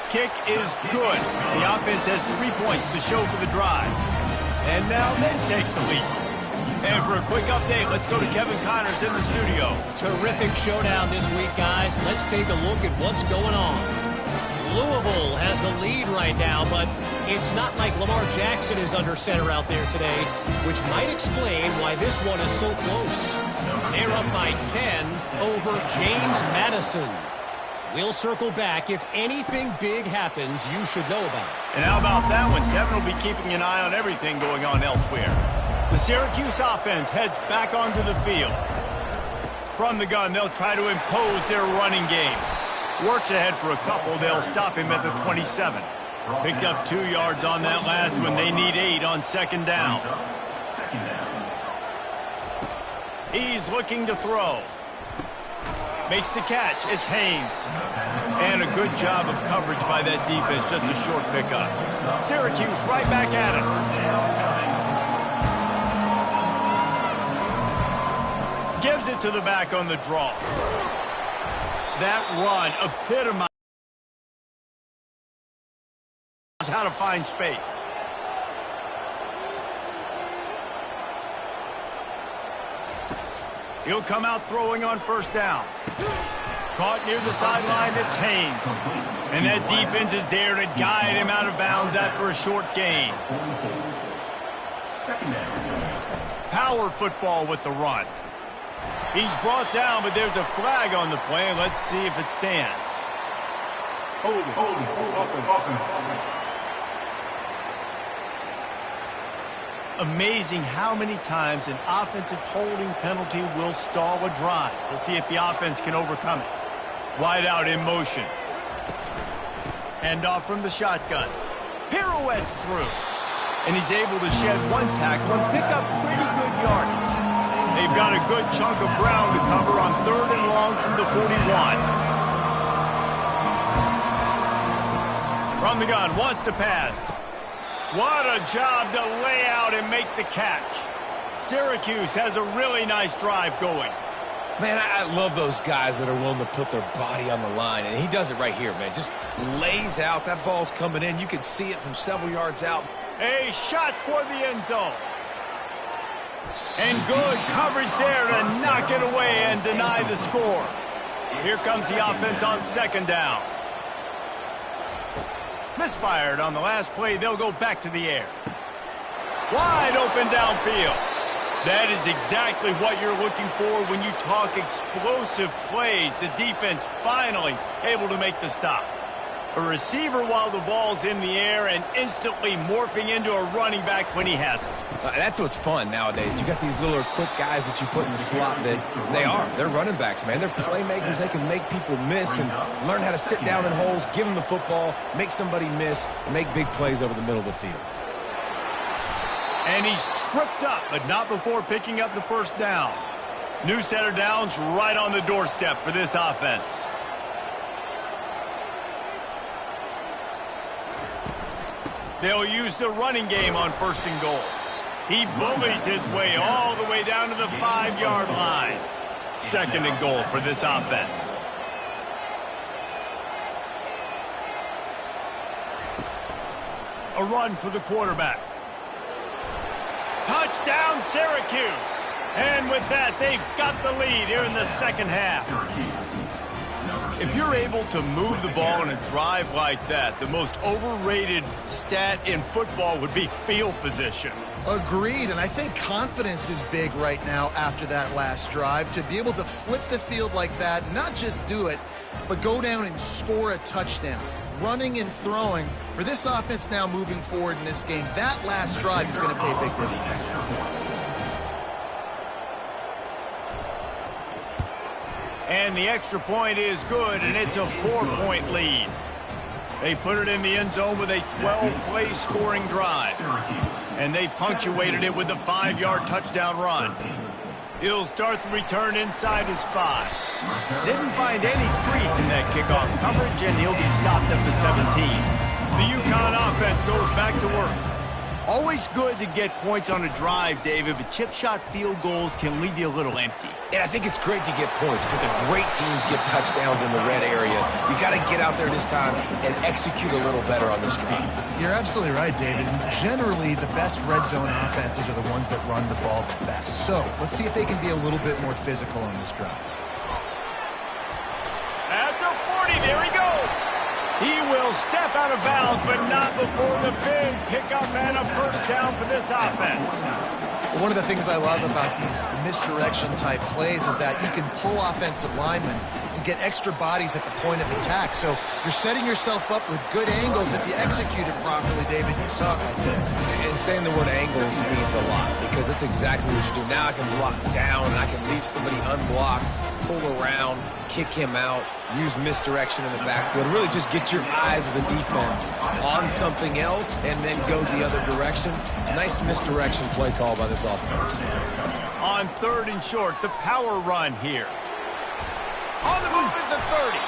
A: Kick is good. The offense has 3 points to show for the drive. And now they take the lead. And for a quick update, let's go to Kevin Connors in the studio.
F: Terrific showdown this week, guys. Let's take a look at what's going on. Louisville has the lead right now, but it's not like Lamar Jackson is under center out there today, which might explain why this one is so close. They're up by 10 over James Madison. We'll circle back. If anything big happens, you should know about it.
A: And how about that one? Kevin will be keeping an eye on everything going on elsewhere. The Syracuse offense heads back onto the field. From the gun, they'll try to impose their running game. Works ahead for a couple. They'll stop him at the 27. Picked up 2 yards on that last one. They need 8 on second down. He's looking to throw. Makes the catch. It's Haynes. And a good job of coverage by that defense. Just a short pickup. Syracuse right back at it. Gives it to the back on the draw. That run epitomizes how to find space. He'll come out throwing on first down. Caught near the sideline, it's Haynes. And that defense is there to guide him out of bounds after a short gain. Power football with the run. He's brought down, but there's a flag on the play. Let's see if it stands.
E: Hold it.
A: Amazing how many times an offensive holding penalty will stall a drive. We'll see if the offense can overcome it. Wide out in motion. Hand off from the shotgun. Pirouettes through. And he's able to shed one tackle and pick up pretty good yardage. They've got a good chunk of ground to cover on third and long from the 41. From the gun, wants to pass. What a job to lay out and make the catch. Syracuse has a really nice drive going.
C: Man, I love those guys that are willing to put their body on the line, and he does it right here, man. Just lays out. That ball's coming in. You can see it from several yards out.
A: A shot toward the end zone. And good coverage there to knock it away and deny the score. Here comes the offense on second down. Misfired on the last play. They'll go back to the air. Wide open downfield. That is exactly what you're looking for when you talk explosive plays. The defense finally able to make the stop. A receiver while the ball's in the air and instantly morphing into a running back when he has it.
C: That's what's fun nowadays. You got these little quick guys that you put in the slot that they're running backs, man. They're playmakers. They can make people miss and learn how to sit down in holes, give them the football, make somebody miss, and make big plays over the middle of the field.
A: And he's tripped up, but not before picking up the first down. New set of downs right on the doorstep for this offense. They'll use the running game on 1st and goal. He bullies his way all the way down to the 5-yard line. 2nd and goal for this offense. A run for the quarterback. Touchdown, Syracuse. And with that, they've got the lead here in the second half. If you're able to move the ball in a drive like that, the most overrated stat in football would be field position.
B: Agreed, and I think confidence is big right now after that last drive. To be able to flip the field like that, not just do it, but go down and score a touchdown. Running and throwing. For this offense now moving forward in this game, that last drive is going to pay big dividends.
A: And the extra point is good, and it's a 4-point lead. They put it in the end zone with a 12-play scoring drive. And they punctuated it with a 5-yard touchdown run. He'll start the return inside his 5. Didn't find any crease in that kickoff coverage, and he'll be stopped at the 17. The UConn offense goes back to work. Always good to get points on a drive, David, but chip shot field goals can leave you a little empty.
C: And I think it's great to get points, but the great teams get touchdowns in the red area. You got to get out there this time and execute a little better on this drive.
B: You're absolutely right, David. And generally, the best red zone offenses are the ones that run the ball the best. So let's see if they can be a little bit more physical on this drive.
A: At the 40, there he goes. He will step out of bounds, but not before the big pickup and a first down for this offense.
B: One of the things I love about these misdirection-type plays is that you can pull offensive linemen and get extra bodies at the point of attack. So you're setting yourself up with good angles if you execute it properly, David. You saw it right there.
C: And saying the word angles means a lot because that's exactly what you do. Now I can block down, and I can leave somebody unblocked, pull around, kick him out, use misdirection in the backfield. Really just get your eyes as a defense on something else and then go the other direction. Nice misdirection play call by this offense.
A: On 3rd and short, the power run here. On the move is the 30.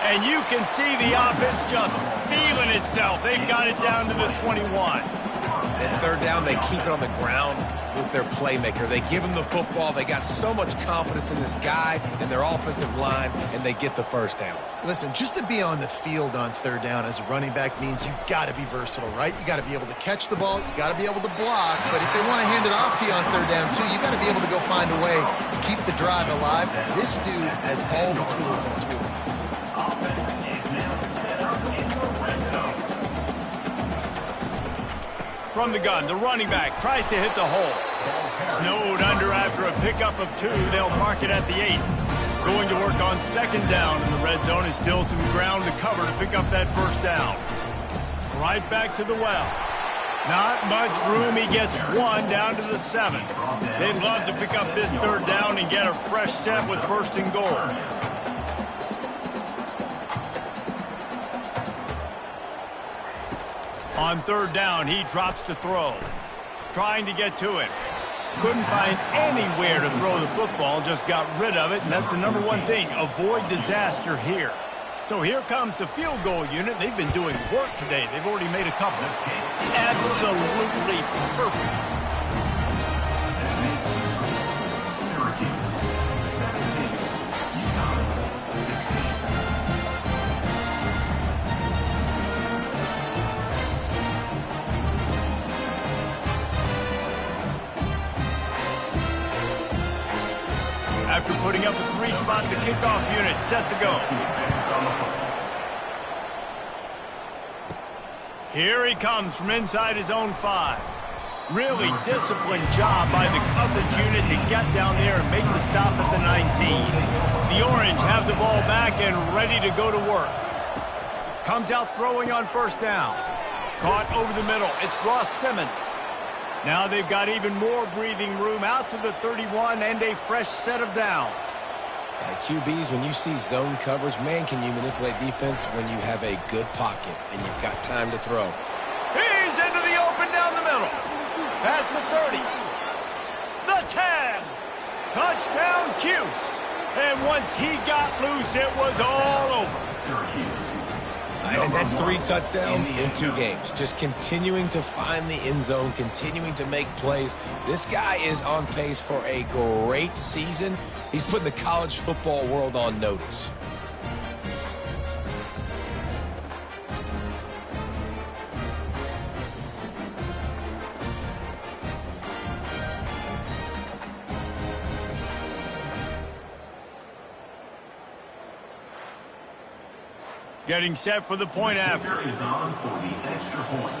A: And you can see the offense just feeling itself. They've got it down to the 21.
C: And 3rd down, they keep it on the ground with their playmaker. They give him the football. They got so much confidence in this guy and their offensive line, and they get the first down.
B: Listen, just to be on the field on 3rd down as a running back means you've got to be versatile, right? You got to be able to catch the ball. You got to be able to block. But if they want to hand it off to you on 3rd down, too, you got to be able to go find a way to keep the drive alive. This dude has all the tools in his toolbox.
A: From the gun, the running back tries to hit the hole. Snowed under after a pickup of 2. They'll mark it at the 8. Going to work on 2nd down in the red zone is still some ground to cover to pick up that first down. Right back to the well. Not much room. He gets 1 down to the 7. They'd love to pick up this 3rd down and get a fresh set with 1st and goal. On 3rd down, he drops to throw. Trying to get to it. Couldn't find anywhere to throw the football, just got rid of it, and that's the number one thing. Avoid disaster here. So here comes the field goal unit. They've been doing work today. They've already made a couple. Absolutely perfect. After putting up a 3-spot, the kickoff unit set to go. Here he comes from inside his own 5. Really disciplined job by the coverage unit to get down there and make the stop at the 19. The Orange have the ball back and ready to go to work. Comes out throwing on first down. Caught over the middle. It's Ross Simmons. Now they've got even more breathing room out to the 31 and a fresh set of downs.
C: QBs, when you see zone coverage, man, can you manipulate defense when you have a good pocket and you've got time to throw.
A: He's into the open down the middle. Past the 30. The 10. Touchdown, Cuse. And once he got loose, it was all over.
D: Syracuse.
C: And that's 3 touchdowns in 2 games. Just continuing to find the end zone, continuing to make plays. This guy is on pace for a great season. He's putting the college football world on notice.
A: Getting set for the point after.
D: Is on for the extra point.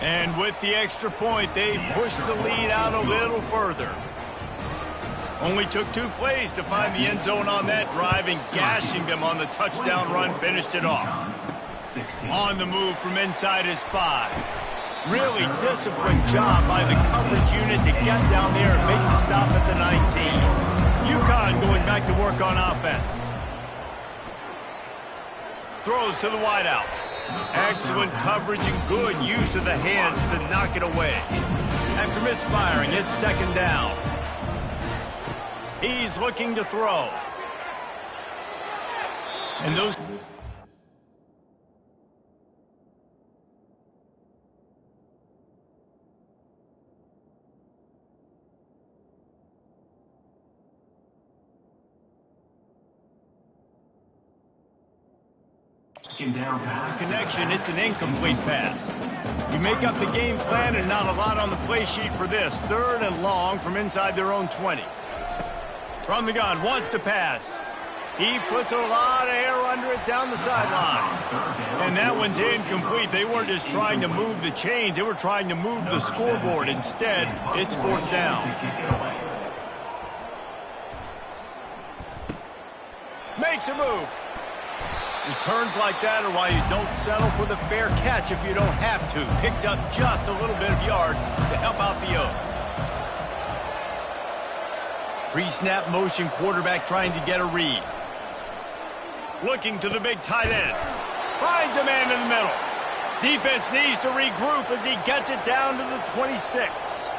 A: And with the extra point, they pushed the lead out a little further. Only took 2 plays to find the end zone on that drive, and gashing them on the touchdown run finished it off. On the move from inside his 5. Really disciplined job by the coverage unit to get down there and make the stop at the 19. UConn going back to work on offense. Throws to the wideout. Excellent coverage and good use of the hands to knock it away. After misfiring, it's second down. He's looking to throw. And those... connection, it's an incomplete pass. You make up the game plan and not a lot on the play sheet for this. 3rd and long from inside their own 20. From the gun, wants to pass. He puts a lot of air under it down the sideline. And that one's incomplete. They weren't just trying to move the chains, they were trying to move the scoreboard. Instead, it's 4th down. Makes a move. Returns like that are why you don't settle for the fair catch if you don't have to. Picks up just a little bit of yards to help out the O. Pre-snap motion quarterback trying to get a read. Looking to the big tight end. Finds a man in the middle. Defense needs to regroup as he gets it down to the 26.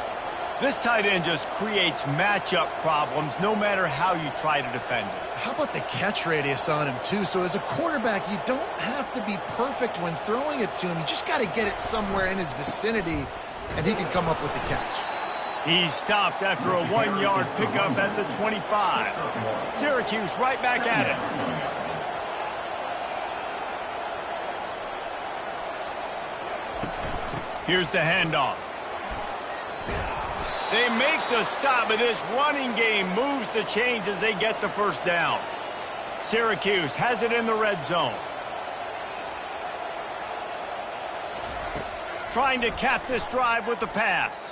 A: This tight end just creates matchup problems no matter how you try to defend it.
B: How about the catch radius on him, too? So as a quarterback, you don't have to be perfect when throwing it to him. You just got to get it somewhere in his vicinity, and he can come up with the catch.
A: He's stopped after a 1-yard pickup at the 25. Syracuse right back at it. Here's the handoff. They make the stop, but this running game moves the chains as they get the first down. Syracuse has it in the red zone. Trying to cap this drive with the pass.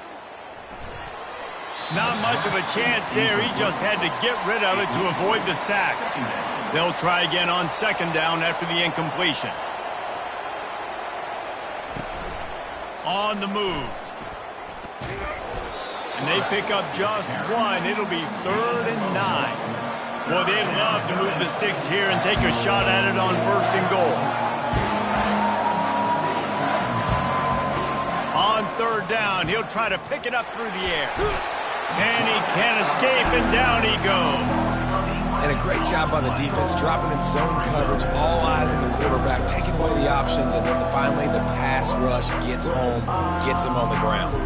A: Not much of a chance there. He just had to get rid of it to avoid the sack. They'll try again on 2nd down after the incompletion. On the move. And they pick up just 1. It'll be 3rd and 9. Well, they'd love to move the sticks here and take a shot at it on 1st and goal. On 3rd down, he'll try to pick it up through the air. And he can't escape, and down he goes.
C: And a great job by the defense, dropping in zone coverage, all eyes on the quarterback, taking away the options, and then finally the pass rush gets home, gets him on the ground.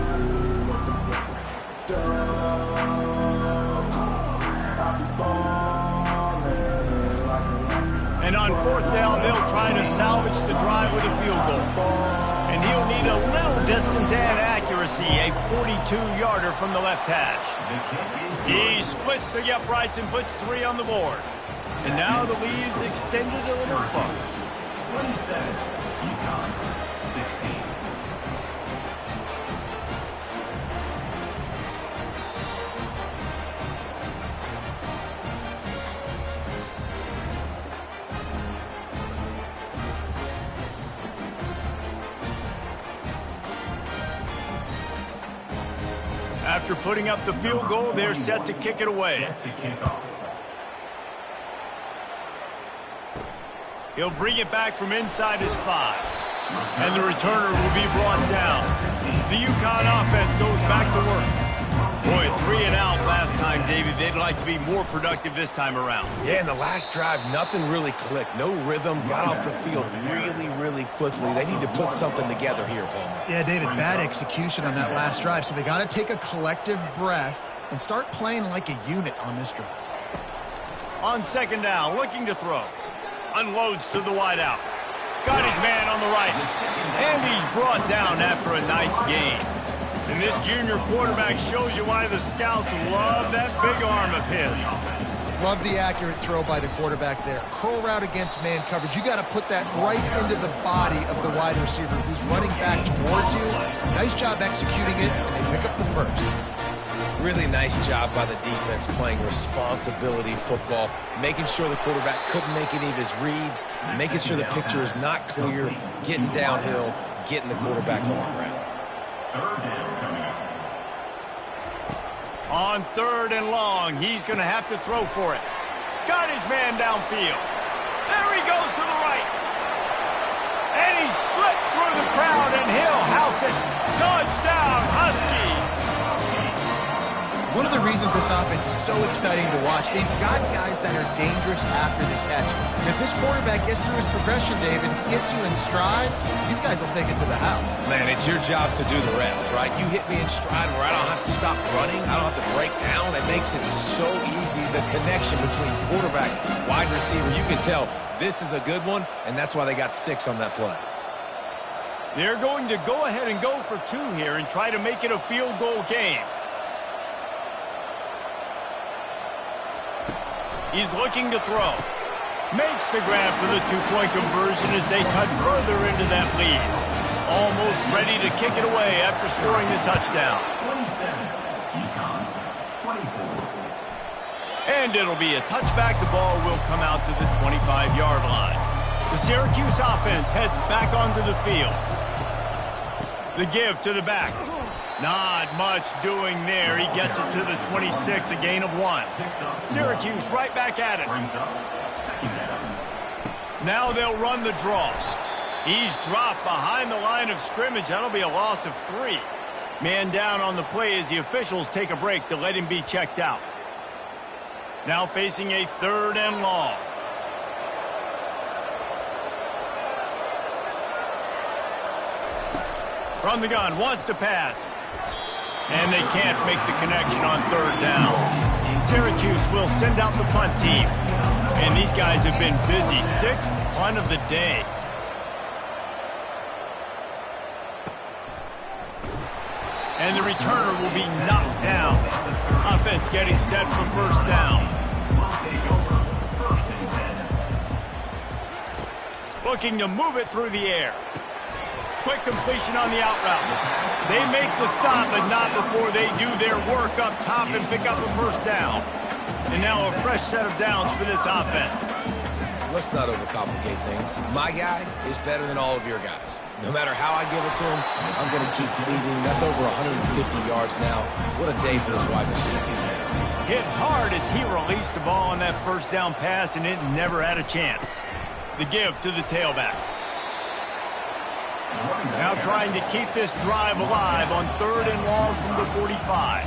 A: And on 4th down, they'll try to salvage the drive with a field goal. And he'll need a little distance and accuracy, a 42-yarder from the left hash. He splits the uprights and puts 3 on the board. And now the lead's extended a little further.
D: 27, UConn, 16.
A: After putting up the field goal, they're set to kick it away. He'll bring it back from inside his 5. And the returner will be brought down. The UConn offense goes back to work. Boy, 3 and out last time, David. They'd like to be more productive this time around.
C: Yeah, in the last drive, nothing really clicked. No rhythm, got off the field really quickly. They need to put something together here, Palmer.
B: Yeah, David, bad execution on that last drive, so they got to take a collective breath and start playing like a unit on this drive.
A: On second down, looking to throw. Unloads to the wideout. Got his man on the right. And he's brought down after a nice gain. And this junior quarterback shows you why the scouts love that big arm of his.
B: Love the accurate throw by the quarterback there. Curl route against man coverage. You got to put that right into the body of the wide receiver who's running back towards you. Nice job executing it, and they pick up the first.
C: Really nice job by the defense playing responsibility football, making sure the quarterback couldn't make any of his reads, making sure the picture is not clear, getting downhill, getting the quarterback on the ground.
A: On 3rd and long, he's going to have to throw for it. Got his man downfield. There he goes to the right. And he slipped through the crowd, and he'll house it. Touchdown, Husky.
B: One of the reasons this offense is so exciting to watch, they've got guys that are dangerous after the catch. And if this quarterback gets through his progression, David, gets you in stride, these guys will take it to the house.
C: Man, it's your job to do the rest, right? You hit me in stride where I don't have to stop running. I don't have to break down. It makes it so easy. The connection between quarterback, wide receiver, you can tell this is a good one, and that's why they got 6 on that play.
A: They're going to go ahead and go for 2 here and try to make it a field goal game. He's looking to throw. Makes the grab for the 2-point conversion as they cut further into that lead. Almost ready to kick it away after scoring the touchdown.
D: 27, UConn, 24.
A: And it'll be a touchback. The ball will come out to the 25-yard line. The Syracuse offense heads back onto the field. The give to the back. Not much doing there. He gets it to the 26, a gain of 1. Syracuse right back at it. Now they'll run the draw. He's dropped behind the line of scrimmage. That'll be a loss of 3. Man down on the play as the officials take a break to let him be checked out. Now facing a 3rd and long. From the gun, wants to pass. And they can't make the connection on 3rd down. Syracuse will send out the punt team. And these guys have been busy. 6th punt of the day. And the returner will be knocked down. Offense getting set for 1st down. Looking to move it through the air. Quick completion on the out route. They make the stop, but not before they do their work up top and pick up a 1st down. And now a fresh set of downs for this offense.
C: Let's not overcomplicate things. My guy is better than all of your guys. No matter how I give it to him, I'm going to keep feeding. That's over 150 yards now. What a day for this wide receiver.
A: Hit hard as he released the ball on that 1st down pass, and it never had a chance. The give to the tailback. Now trying to keep this drive alive on 3rd and long from the 45.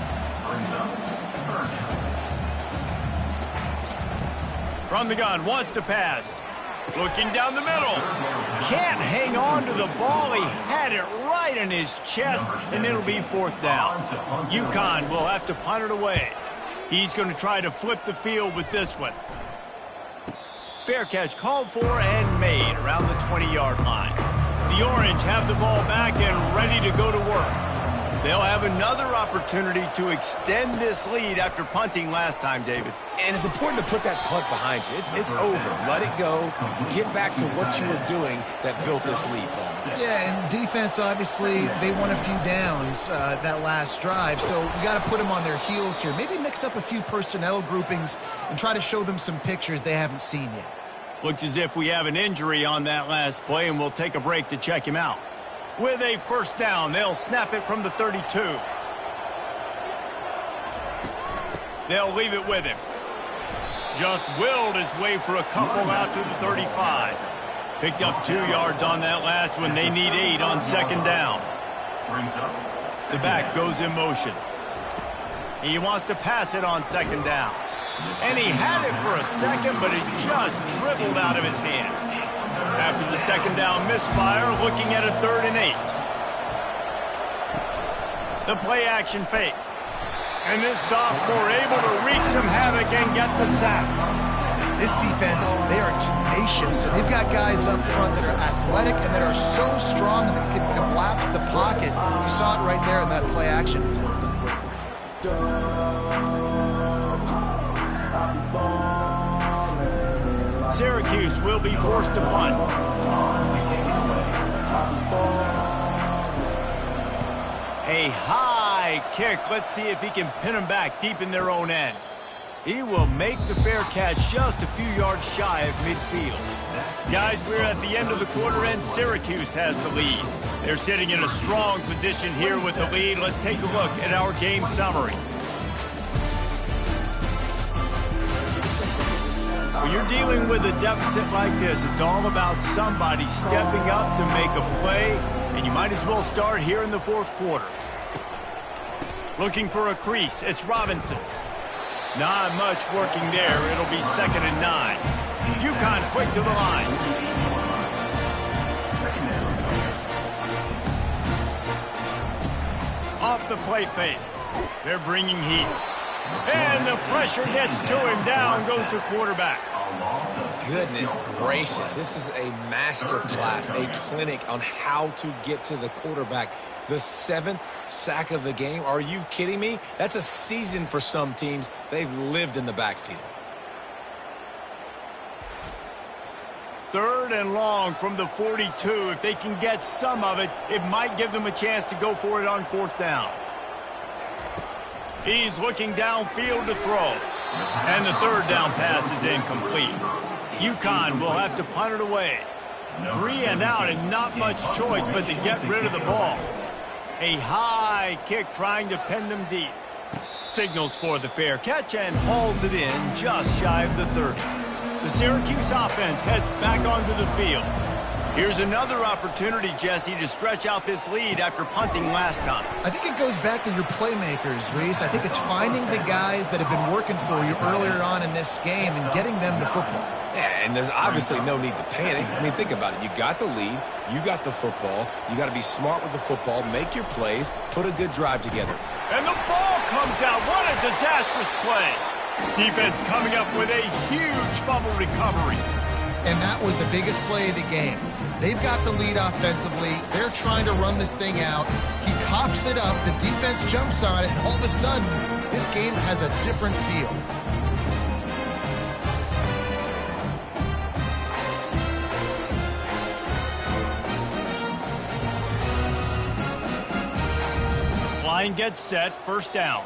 A: From the gun, wants to pass. Looking down the middle. Can't hang on to the ball. He had it right in his chest, and it'll be 4th down. UConn will have to punt it away. He's going to try to flip the field with this one. Fair catch called for and made around the 20-yard line. The Orange have the ball back and ready to go to work. They'll have another opportunity to extend this lead after punting last time, David.
C: And it's important to put that punt behind you. It's over. Let it go. Get back to what you were doing that built this lead, Paul.
B: Yeah, and defense, obviously, they won a few downs that last drive, so we got to put them on their heels here. Maybe mix up a few personnel groupings and try to show them some pictures they haven't seen yet.
A: Looks as if we have an injury on that last play, and we'll take a break to check him out. With a 1st down, they'll snap it from the 32. They'll leave it with him. Just willed his way for a couple out to the 35. Picked up 2 yards on that last one. They need 8 on second down. The back goes in motion. He wants to pass it on second down. And he had it for a second, but it just dribbled out of his hands. After the second down misfire, looking at a 3rd and 8. The play action fake. And this sophomore able to wreak some havoc and get the sack.
B: This defense, they are tenacious, and they've got guys up front that are athletic and that are so strong that can collapse the pocket. You saw it right there in that play action attempt.
A: Syracuse will be forced to punt. A high kick. Let's see if he can pin them back deep in their own end. He will make the fair catch just a few yards shy of midfield. Guys, we're at the end of the quarter, and Syracuse has the lead. They're sitting in a strong position here with the lead. Let's take a look at our game summary. When you're dealing with a deficit like this, it's all about somebody stepping up to make a play, and you might as well start here in the 4th quarter. Looking for a crease, it's Robinson. Not much working there. It'll be 2nd and 9. UConn quick to the line. Off the play fake. They're bringing heat. And the pressure gets to him. Down goes the quarterback.
C: Goodness gracious, this is a master class, a clinic on how to get to the quarterback. The 7th sack of the game. Are you kidding me? That's a season for some teams. They've lived in the backfield.
A: 3rd and long from the 42. If they can get some of it, it might give them a chance to go for it on 4th down. He's looking downfield to throw. And the 3rd down pass is incomplete. UConn will have to punt it away. 3 and out and not much choice but to get rid of the ball. A high kick trying to pin them deep. Signals for the fair catch and hauls it in just shy of the 30. The Syracuse offense heads back onto the field. Here's another opportunity, Jesse, to stretch out this lead after punting last time.
B: I think it goes back to your playmakers, Reese. I think it's finding the guys that have been working for you earlier on in this game and getting them the football.
C: Yeah, and there's obviously no need to panic. I mean, think about it. You got the lead. You got the football. You got to be smart with the football, make your plays, put a good drive together.
A: And the ball comes out. What a disastrous play. Defense coming up with a huge fumble recovery.
B: And that was the biggest play of the game. They've got the lead offensively. They're trying to run this thing out. He coughs it up. The defense jumps on it. And all of a sudden, this game has a different feel.
A: Line gets set. 1st down.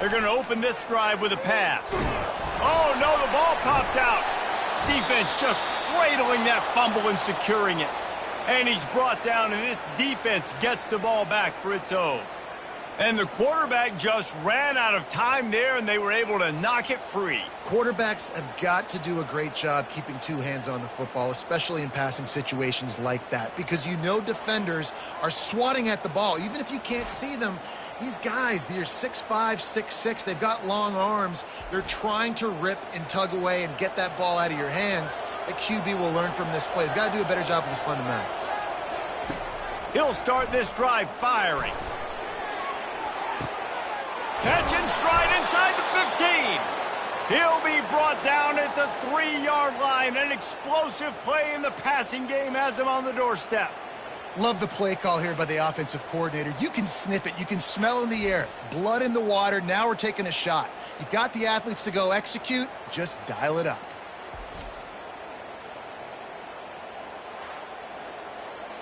A: They're going to open this drive with a pass. Oh, no, the ball popped out. Defense just cradling that fumble and securing it. And he's brought down, and this defense gets the ball back for its own. And the quarterback just ran out of time there, and they were able to knock it free.
B: Quarterbacks have got to do a great job keeping 2 hands on the football, especially in passing situations like that, because you know defenders are swatting at the ball. Even if you can't see them, these guys, they're 6'5", 6'6", they've got long arms. They're trying to rip and tug away and get that ball out of your hands. The QB will learn from this play. He's got to do a better job with his fundamentals.
A: He'll start this drive firing. Catch and stride inside the 15. He'll be brought down at the 3-yard line. An explosive play in the passing game has him on the doorstep.
B: Love the play call here by the offensive coordinator. You can snip it. You can smell in the air. Blood in the water. Now we're taking a shot. You've got the athletes to go execute. Just dial it up.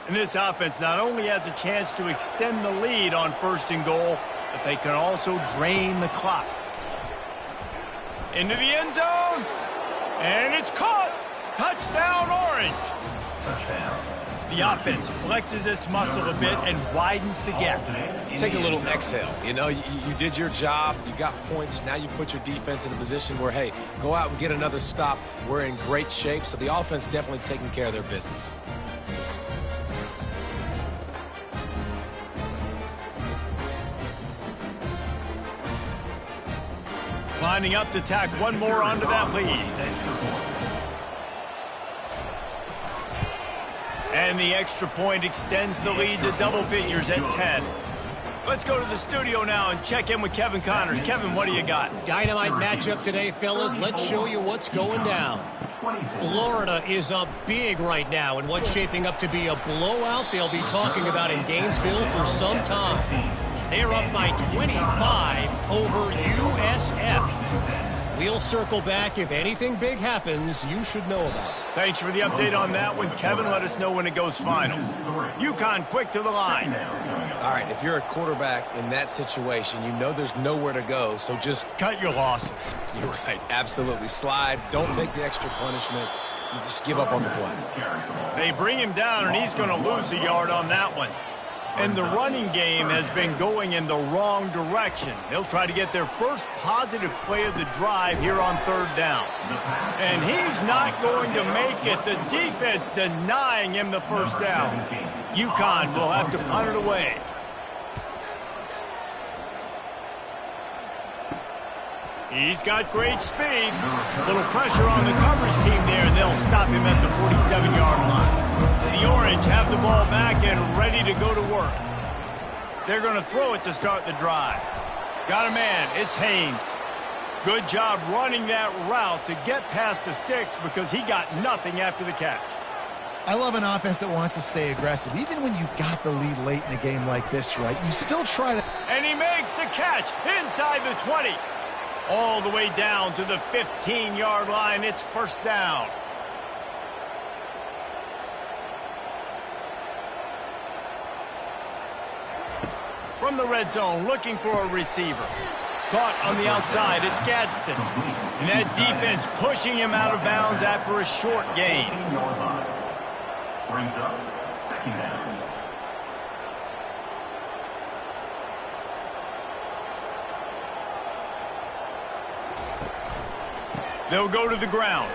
A: And this offense not only has a chance to extend the lead on 1st and goal, but they can also drain the clock. Into the end zone. And it's caught. Touchdown, Orange.
D: Touchdown,
A: The offense flexes its muscle a bit and widens the gap.
C: Take a little exhale. You know, you did your job. You got points. Now you put your defense in a position where, hey, go out and get another stop. We're in great shape. So the offense definitely taking care of their business.
A: Lining up to tack one more onto that lead. And the extra point extends the lead to double figures at 10. Let's go to the studio now and check in with Kevin Connors. Kevin, what do you got?
F: Dynamite matchup today, fellas. Let's show you what's going down. Florida is up big right now in what's shaping up to be a blowout they'll be talking about in Gainesville for some time. They're up by 25 over USF. We'll circle back. If anything big happens, you should know about it.
A: Thanks for the update on that one, Kevin. Let us know when it goes final. UConn quick to the line.
C: All right, if you're a quarterback in that situation, you know there's nowhere to go, so just
A: cut your losses.
C: You're right, absolutely. Slide, don't take the extra punishment. You just give up on the play.
A: They bring him down, and he's going to lose a yard on that one. And the running game has been going in the wrong direction. They'll try to get their first positive play of the drive here on third down. And he's not going to make it. The defense denying him the first down. UConn will have to punt it away. He's got great speed. Little pressure on the coverage team there, and they'll stop him at the 47-yard line. The Orange have the ball back and ready to go to work. They're going to throw it to start the drive. Got a man. It's Haynes. Good job running that route to get past the sticks because he got nothing after the catch.
B: I love an offense that wants to stay aggressive. Even when you've got the lead late in a game like this, right, you still try to...
A: And he makes the catch inside the 20. All the way down to the 15-yard line. It's first down. From the red zone, looking for a receiver. Caught on the outside, it's Gadsden. And that defense pushing him out of bounds after a short gain.
D: Brings up second down.
A: They'll go to the ground.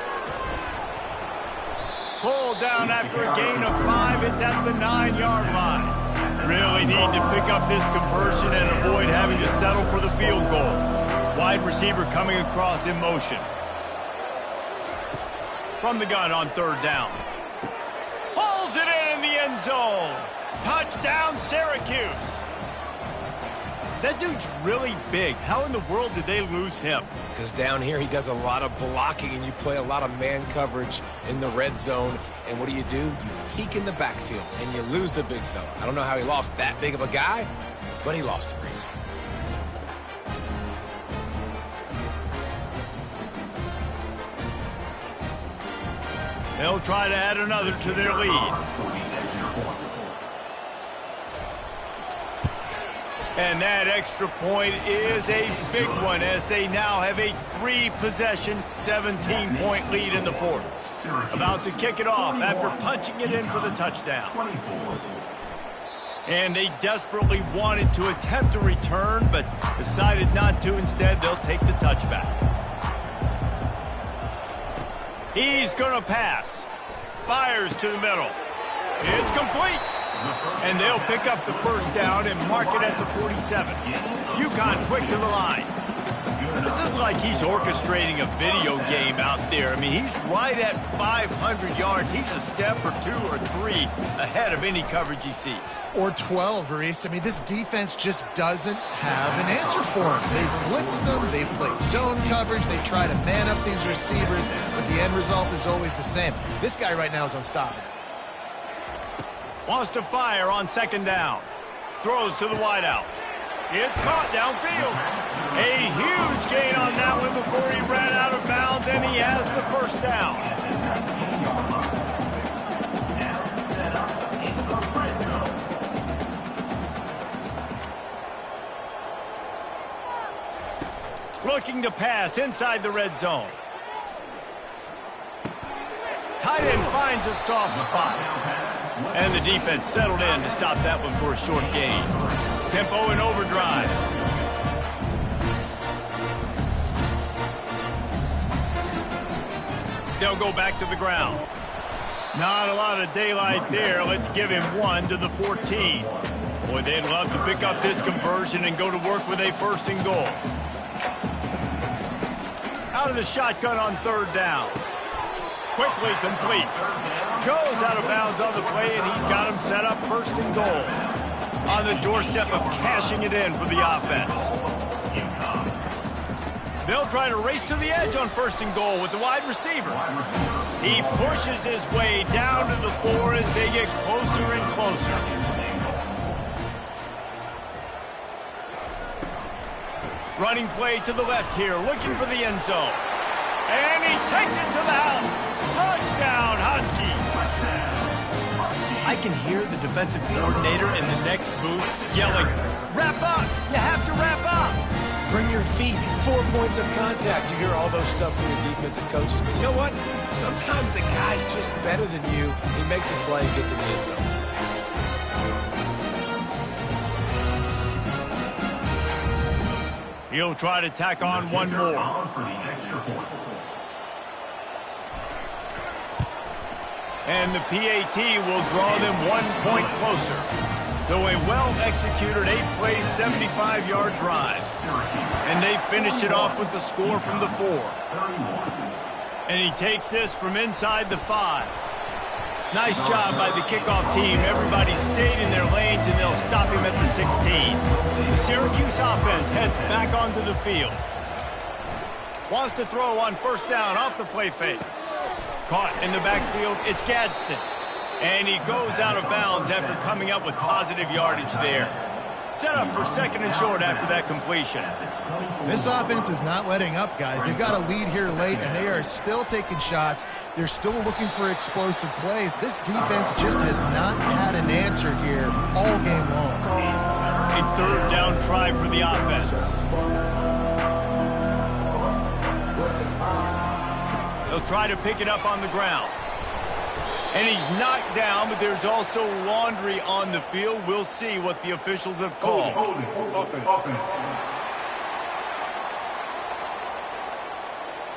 A: Pull down after a gain of 5. It's at the 9-yard line. Really need to pick up this conversion and avoid having to settle for the field goal. Wide receiver coming across in motion. From the gun on third down. Pulls it in the end zone. Touchdown, Syracuse. That dude's really big. How in the world did they lose him?
C: Because down here he does a lot of blocking and you play a lot of man coverage in the red zone. And what do? You peek in the backfield and you lose the big fella. I don't know how he lost that big of a guy, but he lost him, Reese.
A: They'll try to add another to their lead. And that extra point is a big one as they now have a 3-possession, 17-point lead in the fourth. About to kick it off after punching it in for the touchdown. And they desperately wanted to attempt a return, but decided not to. Instead, they'll take the touchback. He's going to pass. Fires to the middle. It's complete. And they'll pick up the first down and mark it at the 47. UConn quick to the line. This is like he's orchestrating a video game out there. I mean, he's right at 500 yards. He's a step or 2 or 3 ahead of any coverage he sees.
B: Or 12, Reese. I mean, this defense just doesn't have an answer for him. They've blitzed them. They've played zone coverage. They try to man up these receivers, but the end result is always the same. This guy right now is unstoppable.
A: Wants to fire on second down. Throws to the wideout. It's caught downfield. A huge gain on that one before he ran out of bounds, and he has the first down. Looking to pass inside the red zone. Tight end finds a soft spot. And the defense settled in to stop that one for a short gain. Tempo and overdrive. They'll go back to the ground. Not a lot of daylight there. Let's give him 1 to the 14. Boy, they'd love to pick up this conversion and go to work with a 1st and goal. Out of the shotgun on 3rd down. Quickly complete. Goes out of bounds on the play, and he's got him set up 1st and goal. On the doorstep of cashing it in for the offense. They'll try to race to the edge on 1st and goal with the wide receiver. He pushes his way down to the 4 as they get closer and closer. Running play to the left here, looking for the end zone. And he takes it to the house. Touchdown, Husky. I can hear the defensive coordinator in the next booth yelling, "Wrap up! You have to wrap up!"
C: Bring your feet. 4 points of contact. You hear all those stuff from your defensive coaches. But you know what? Sometimes the guy's just better than you. He makes a play and gets in the end zone.
A: He'll try to tack on one more. And the PAT will draw them 1 point closer. So a well-executed 8 plays, 75-yard drive. And they finish it off with the score from the 4. And he takes this from inside the 5. Nice job by the kickoff team. Everybody stayed in their lanes, and they'll stop him at the 16. The Syracuse offense heads back onto the field. Wants to throw on 1st down off the play fake. Caught in the backfield, it's Gadsden. And he goes out of bounds after coming up with positive yardage there. Set up for 2nd and short after that completion.
B: This offense is not letting up, guys. They've got a lead here late, and they are still taking shots. They're still looking for explosive plays. This defense just has not had an answer here all game long.
A: A 3rd down try for the offense. They'll try to pick it up on the ground. And he's knocked down, but there's also laundry on the field. We'll see what the officials have called.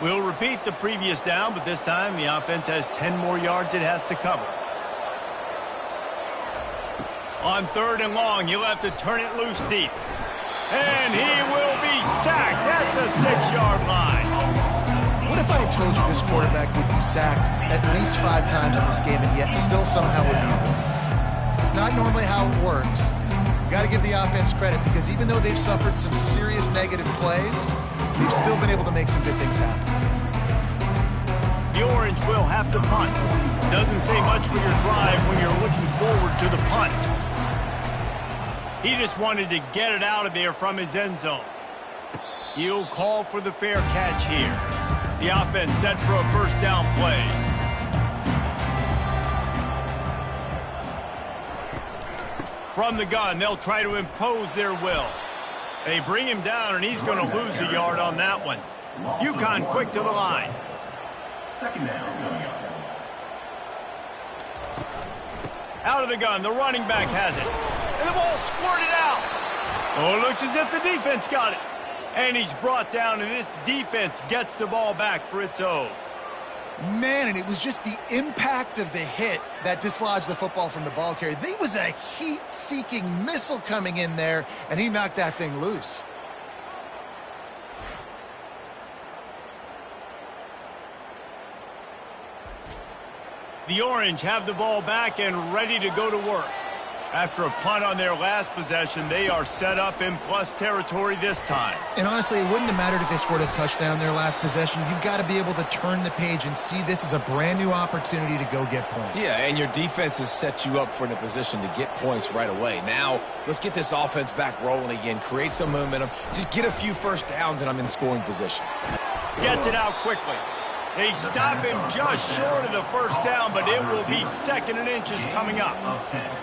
A: We'll repeat the previous down, but this time the offense has 10 more yards it has to cover. On 3rd and long, he'll have to turn it loose deep. And he will be sacked at the 6-yard line.
B: What if I had told you this quarterback would be sacked at least 5 times in this game and yet still somehow would be good? It's not normally how it works. You got to give the offense credit because even though they've suffered some serious negative plays, they've still been able to make some good things happen.
A: The Orange will have to punt. Doesn't say much for your drive when you're looking forward to the punt. He just wanted to get it out of there from his end zone. He'll call for the fair catch here. The offense set for a 1st down play. From the gun, they'll try to impose their will. They bring him down, and he's going to lose a yard on that one. UConn quick to the line.
D: 2nd down.
A: Out of the gun, the running back has it. And the ball squirted out. Oh, it looks as if the defense got it. And he's brought down, and this defense gets the ball back for its own.
B: Man, and it was just the impact of the hit that dislodged the football from the ball carrier. There was a heat-seeking missile coming in there, and he knocked that thing loose.
A: The Orange have the ball back and ready to go to work. After a punt on their last possession, they are set up in plus territory this time.
B: And honestly, it wouldn't have mattered if they scored a touchdown their last possession. You've got to be able to turn the page and see this as a brand new opportunity to go get points.
C: Yeah, and your defense has set you up for in a position to get points right away. Now, let's get this offense back rolling again, create some momentum, just get a few 1st downs, and I'm in scoring position.
A: Gets it out quickly. They stop him just short of the first down, but it will be 2nd and inches coming up.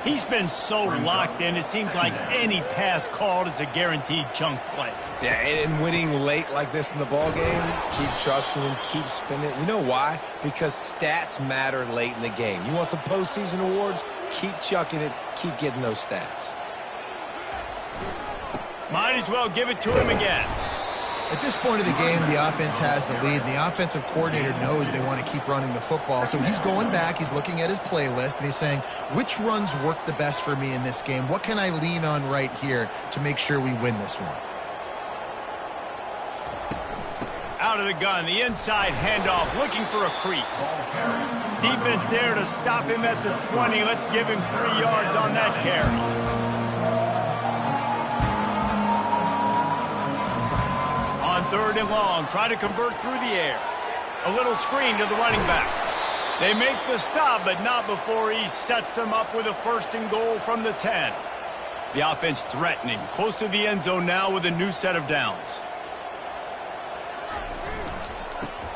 A: He's been so locked in, it seems like any pass called is a guaranteed chunk play.
C: Yeah, and winning late like this in the ball game, keep trusting him, keep spinning. You know why? Because stats matter late in the game. You want some postseason awards? Keep chucking it, keep getting those stats.
A: Might as well give it to him again.
B: At this point of the game, the offense has the lead, and the offensive coordinator knows they want to keep running the football. So he's going back, he's looking at his playlist, and he's saying, which runs work the best for me in this game? What can I lean on right here to make sure we win this one?
A: Out of the gun, the inside handoff, looking for a crease. Defense there to stop him at the 20. Let's give him 3 yards on that carry. On 3rd and long, try to convert through the air. A little screen to the running back. They make the stop, but not before he sets them up with a 1st and goal from the 10. The offense threatening, close to the end zone now with a new set of downs.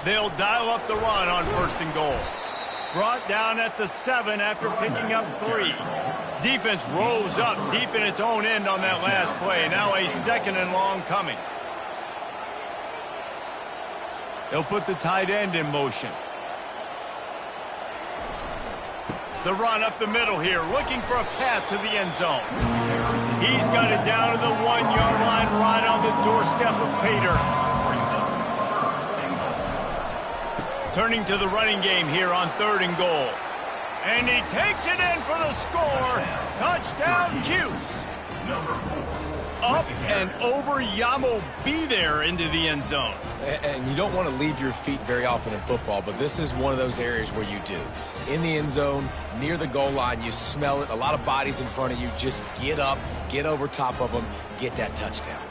A: They'll dial up the run on 1st and goal. Brought down at the 7 after picking up 3. Defense rose up deep in its own end on that last play. Now a 2nd and long coming. They'll put the tight end in motion. The run up the middle here, looking for a path to the end zone. He's got it down to the 1-yard line, right on the doorstep of Pater. Turning to the running game here on 3rd and goal. And he takes it in for the score. Touchdown, Cuse. Up and over Yamo be there into the end zone.
C: And you don't want to leave your feet very often in football, but this is one of those areas where you do. In the end zone, near the goal line, you smell it. A lot of bodies in front of you. Just get up, get over top of them, get that touchdown.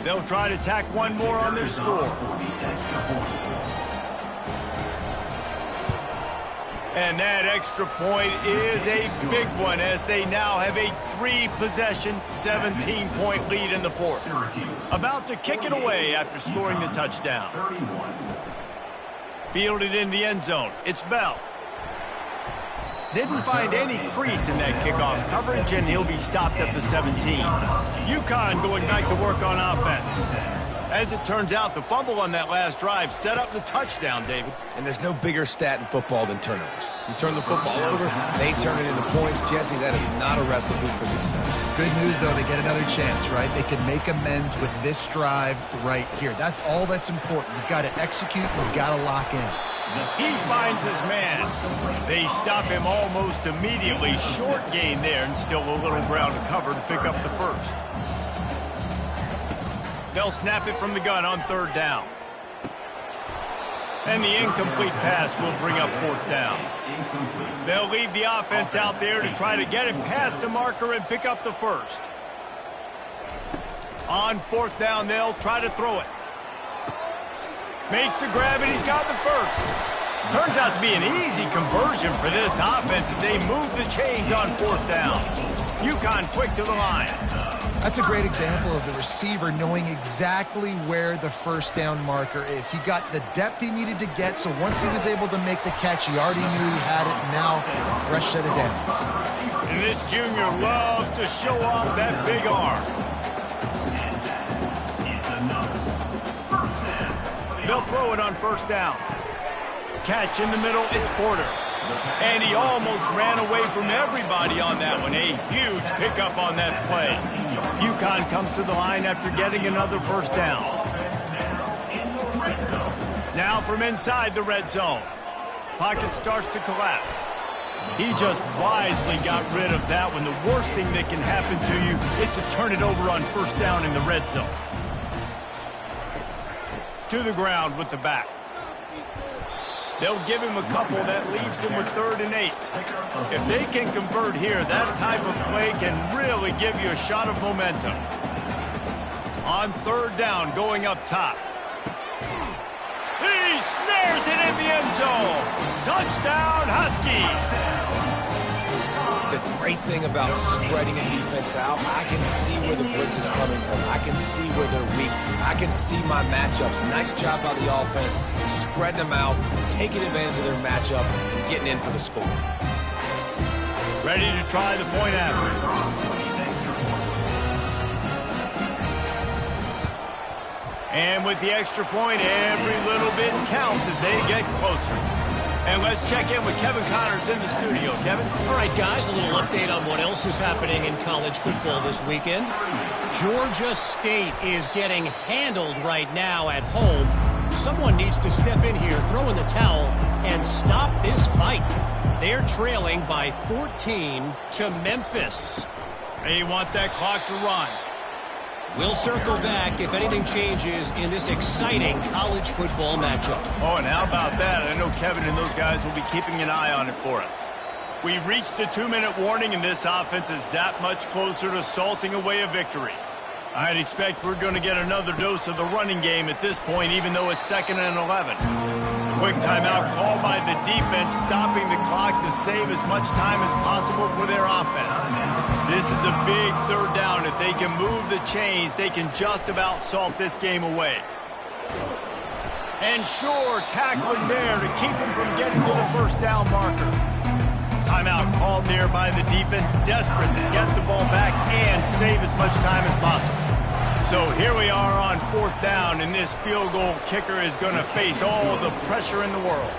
A: They'll try to tack one more on their score. And that extra point is a big one as they now have a 3-possession, 17-point lead in the 4th. About to kick it away after scoring the touchdown. Fielded in the end zone. It's Bell. Didn't find any crease in that kickoff coverage, and he'll be stopped at the 17. UConn going back to work on offense. As it turns out, the fumble on that last drive set up the touchdown, David.
C: And there's no bigger stat in football than turnovers. You turn the football over, they turn it into points. Jesse, that is not a recipe for success.
B: Good news, though, they get another chance, right? They can make amends with this drive right here. That's all that's important. You've got to execute, you've got to lock in.
A: He finds his man. They stop him almost immediately. Short gain there, and still a little ground to cover to pick up the 1st. They'll snap it from the gun on 3rd down. And the incomplete pass will bring up 4th down. They'll leave the offense out there to try to get it past the marker and pick up the 1st. On 4th down, they'll try to throw it. Makes the grab, and he's got the 1st. Turns out to be an easy conversion for this offense as they move the chains on 4th down. UConn quick to the line.
B: That's a great example of the receiver knowing exactly where the 1st down marker is. He got the depth he needed to get, so once he was able to make the catch, he already knew he had it. Now, a fresh set of downs.
A: And this junior loves to show off that big arm. They'll throw it on 1st down. Catch in the middle, it's Porter. And he almost ran away from everybody on that one. A huge pickup on that play. UConn comes to the line after getting another 1st down. Now from inside the red zone. Pocket starts to collapse. He just wisely got rid of that one. The worst thing that can happen to you is to turn it over on 1st down in the red zone. To the ground with the back. They'll give him a couple. That leaves him with 3rd and 8. If they can convert here, that type of play can really give you a shot of momentum. On 3rd down, going up top. He snares it in the end zone. Touchdown, Huskies.
C: the great thing about spreading a defense out, I can see where the blitz is coming from. I can see where they're weak. I can see my matchups. Nice job by the offense, spreading them out, taking advantage of their matchup, and getting in for the score.
A: Ready to try the point after. And with the extra point, every little bit counts as they get closer. And let's check in with Kevin Connors in the studio. Kevin?
F: All right, guys, a little update on what else is happening in college football this weekend. Georgia State is getting handled right now at home. Someone needs to step in here, throw in the towel, and stop this fight. They're trailing by 14 to Memphis.
A: They want that clock to run.
F: We'll circle back if anything changes in this exciting college football matchup.
A: Oh, and how about that? I know Kevin and those guys will be keeping an eye on it for us. We've reached the 2-minute warning, and this offense is that much closer to salting away a victory. I'd expect we're going to get another dose of the running game at this point, even though it's 2nd and 11. Quick timeout called by the defense, stopping the clock to save as much time as possible for their offense. This is a big 3rd down. If they can move the chains, they can just about salt this game away. And sure, tackling there to keep them from getting to the 1st down marker. Timeout called there by the defense, desperate to get the ball back and save as much time as possible. So here we are on 4th down, and this field goal kicker is going to face all the pressure in the world.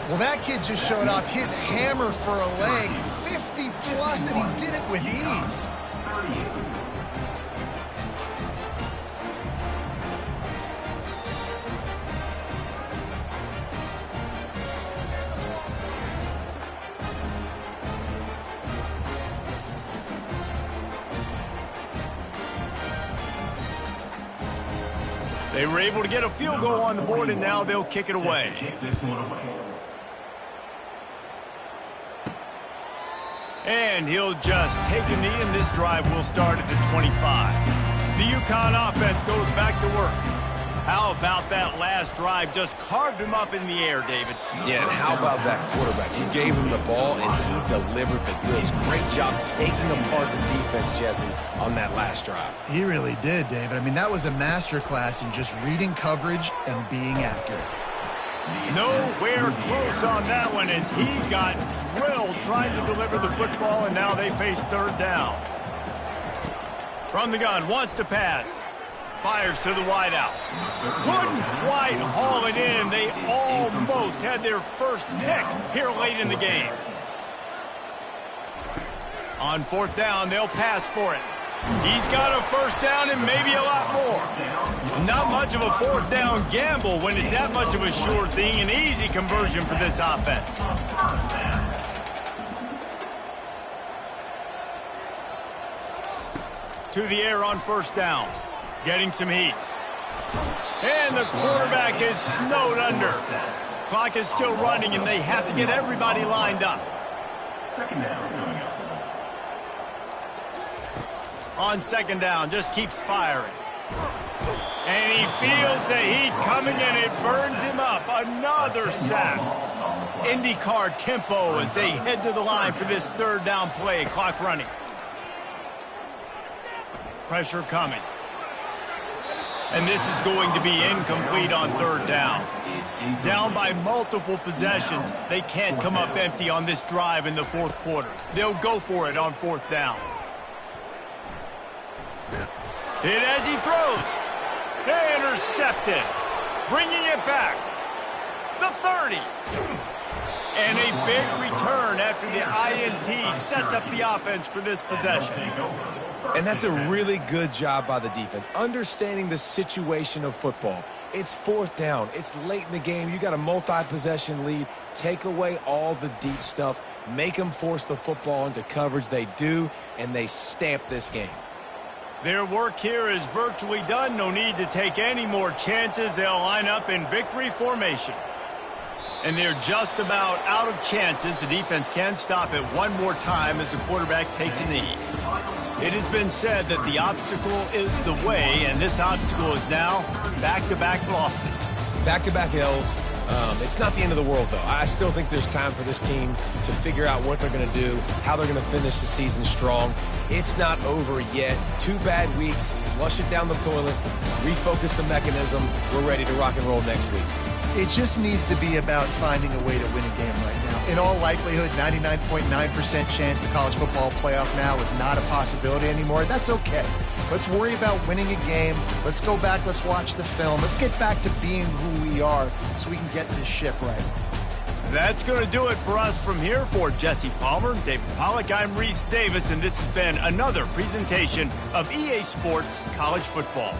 B: Well, that kid just showed off his hammer for a leg, 50-plus, and he did it with ease.
A: They were able to get a field goal on the board, and now they'll kick it away. And he'll just take a knee, and this drive will start at the 25. The UConn offense goes back to work. How about that last drive? Just carved him up in the air, David.
C: Yeah, and how about that quarterback? You gave him the ball, and he delivered the goods. Great job taking apart the defense, Jesse, on that last drive.
B: He really did, David. I mean, that was a masterclass in just reading coverage and being accurate.
A: Nowhere close on that one as he got drilled trying to deliver the football, and now they face 3rd down. From the gun, wants to pass. Fires to the wideout. Couldn't quite haul it in. They almost had their first pick here late in the game. On 4th down, they'll pass for it. He's got a 1st down and maybe a lot more. Not much of a 4th down gamble when it's that much of a sure thing. An easy conversion for this offense. To the air on 1st down. Getting some heat. And the quarterback is snowed under. Clock is still running, and they have to get everybody lined up.
D: 2nd down coming up.
A: On 2nd down, just keeps firing. And he feels the heat coming, and it burns him up. Another sack. IndyCar tempo as they head to the line for this 3rd down play. Clock running. Pressure coming. And this is going to be incomplete on 3rd down. Down by multiple possessions, they can't come up empty on this drive in the 4th quarter. They'll go for it on 4th down. Hit as he throws. Intercepted. Bringing it back. The 30. And a big return after the INT sets up the offense for this possession.
C: And that's a really good job by the defense, understanding the situation of football. It's 4th down. It's late in the game. You got a multi-possession lead. Take away all the deep stuff. Make them force the football into coverage. They do, and they stamp this game.
A: Their work here is virtually done. No need to take any more chances. They'll line up in victory formation. And they're just about out of chances. The defense can stop it one more time as the quarterback takes a knee. It has been said that the obstacle is the way, and this obstacle is now back-to-back losses.
C: Back-to-back L's, It's not the end of the world, though. I still think there's time for this team to figure out what they're going to do, how they're going to finish the season strong. It's not over yet. 2 bad weeks. Flush it down the toilet. Refocus the mechanism. We're ready to rock and roll next week.
B: It just needs to be about finding a way to win a game right now. In all likelihood, 99.9% chance the college football playoff now is not a possibility anymore. That's okay. Let's worry about winning a game. Let's go back. Let's watch the film. Let's get back to being who we are so we can get this ship right.
A: That's going to do it for us from here. For Jesse Palmer, David Pollack, I'm Reese Davis, and this has been another presentation of EA Sports College Football.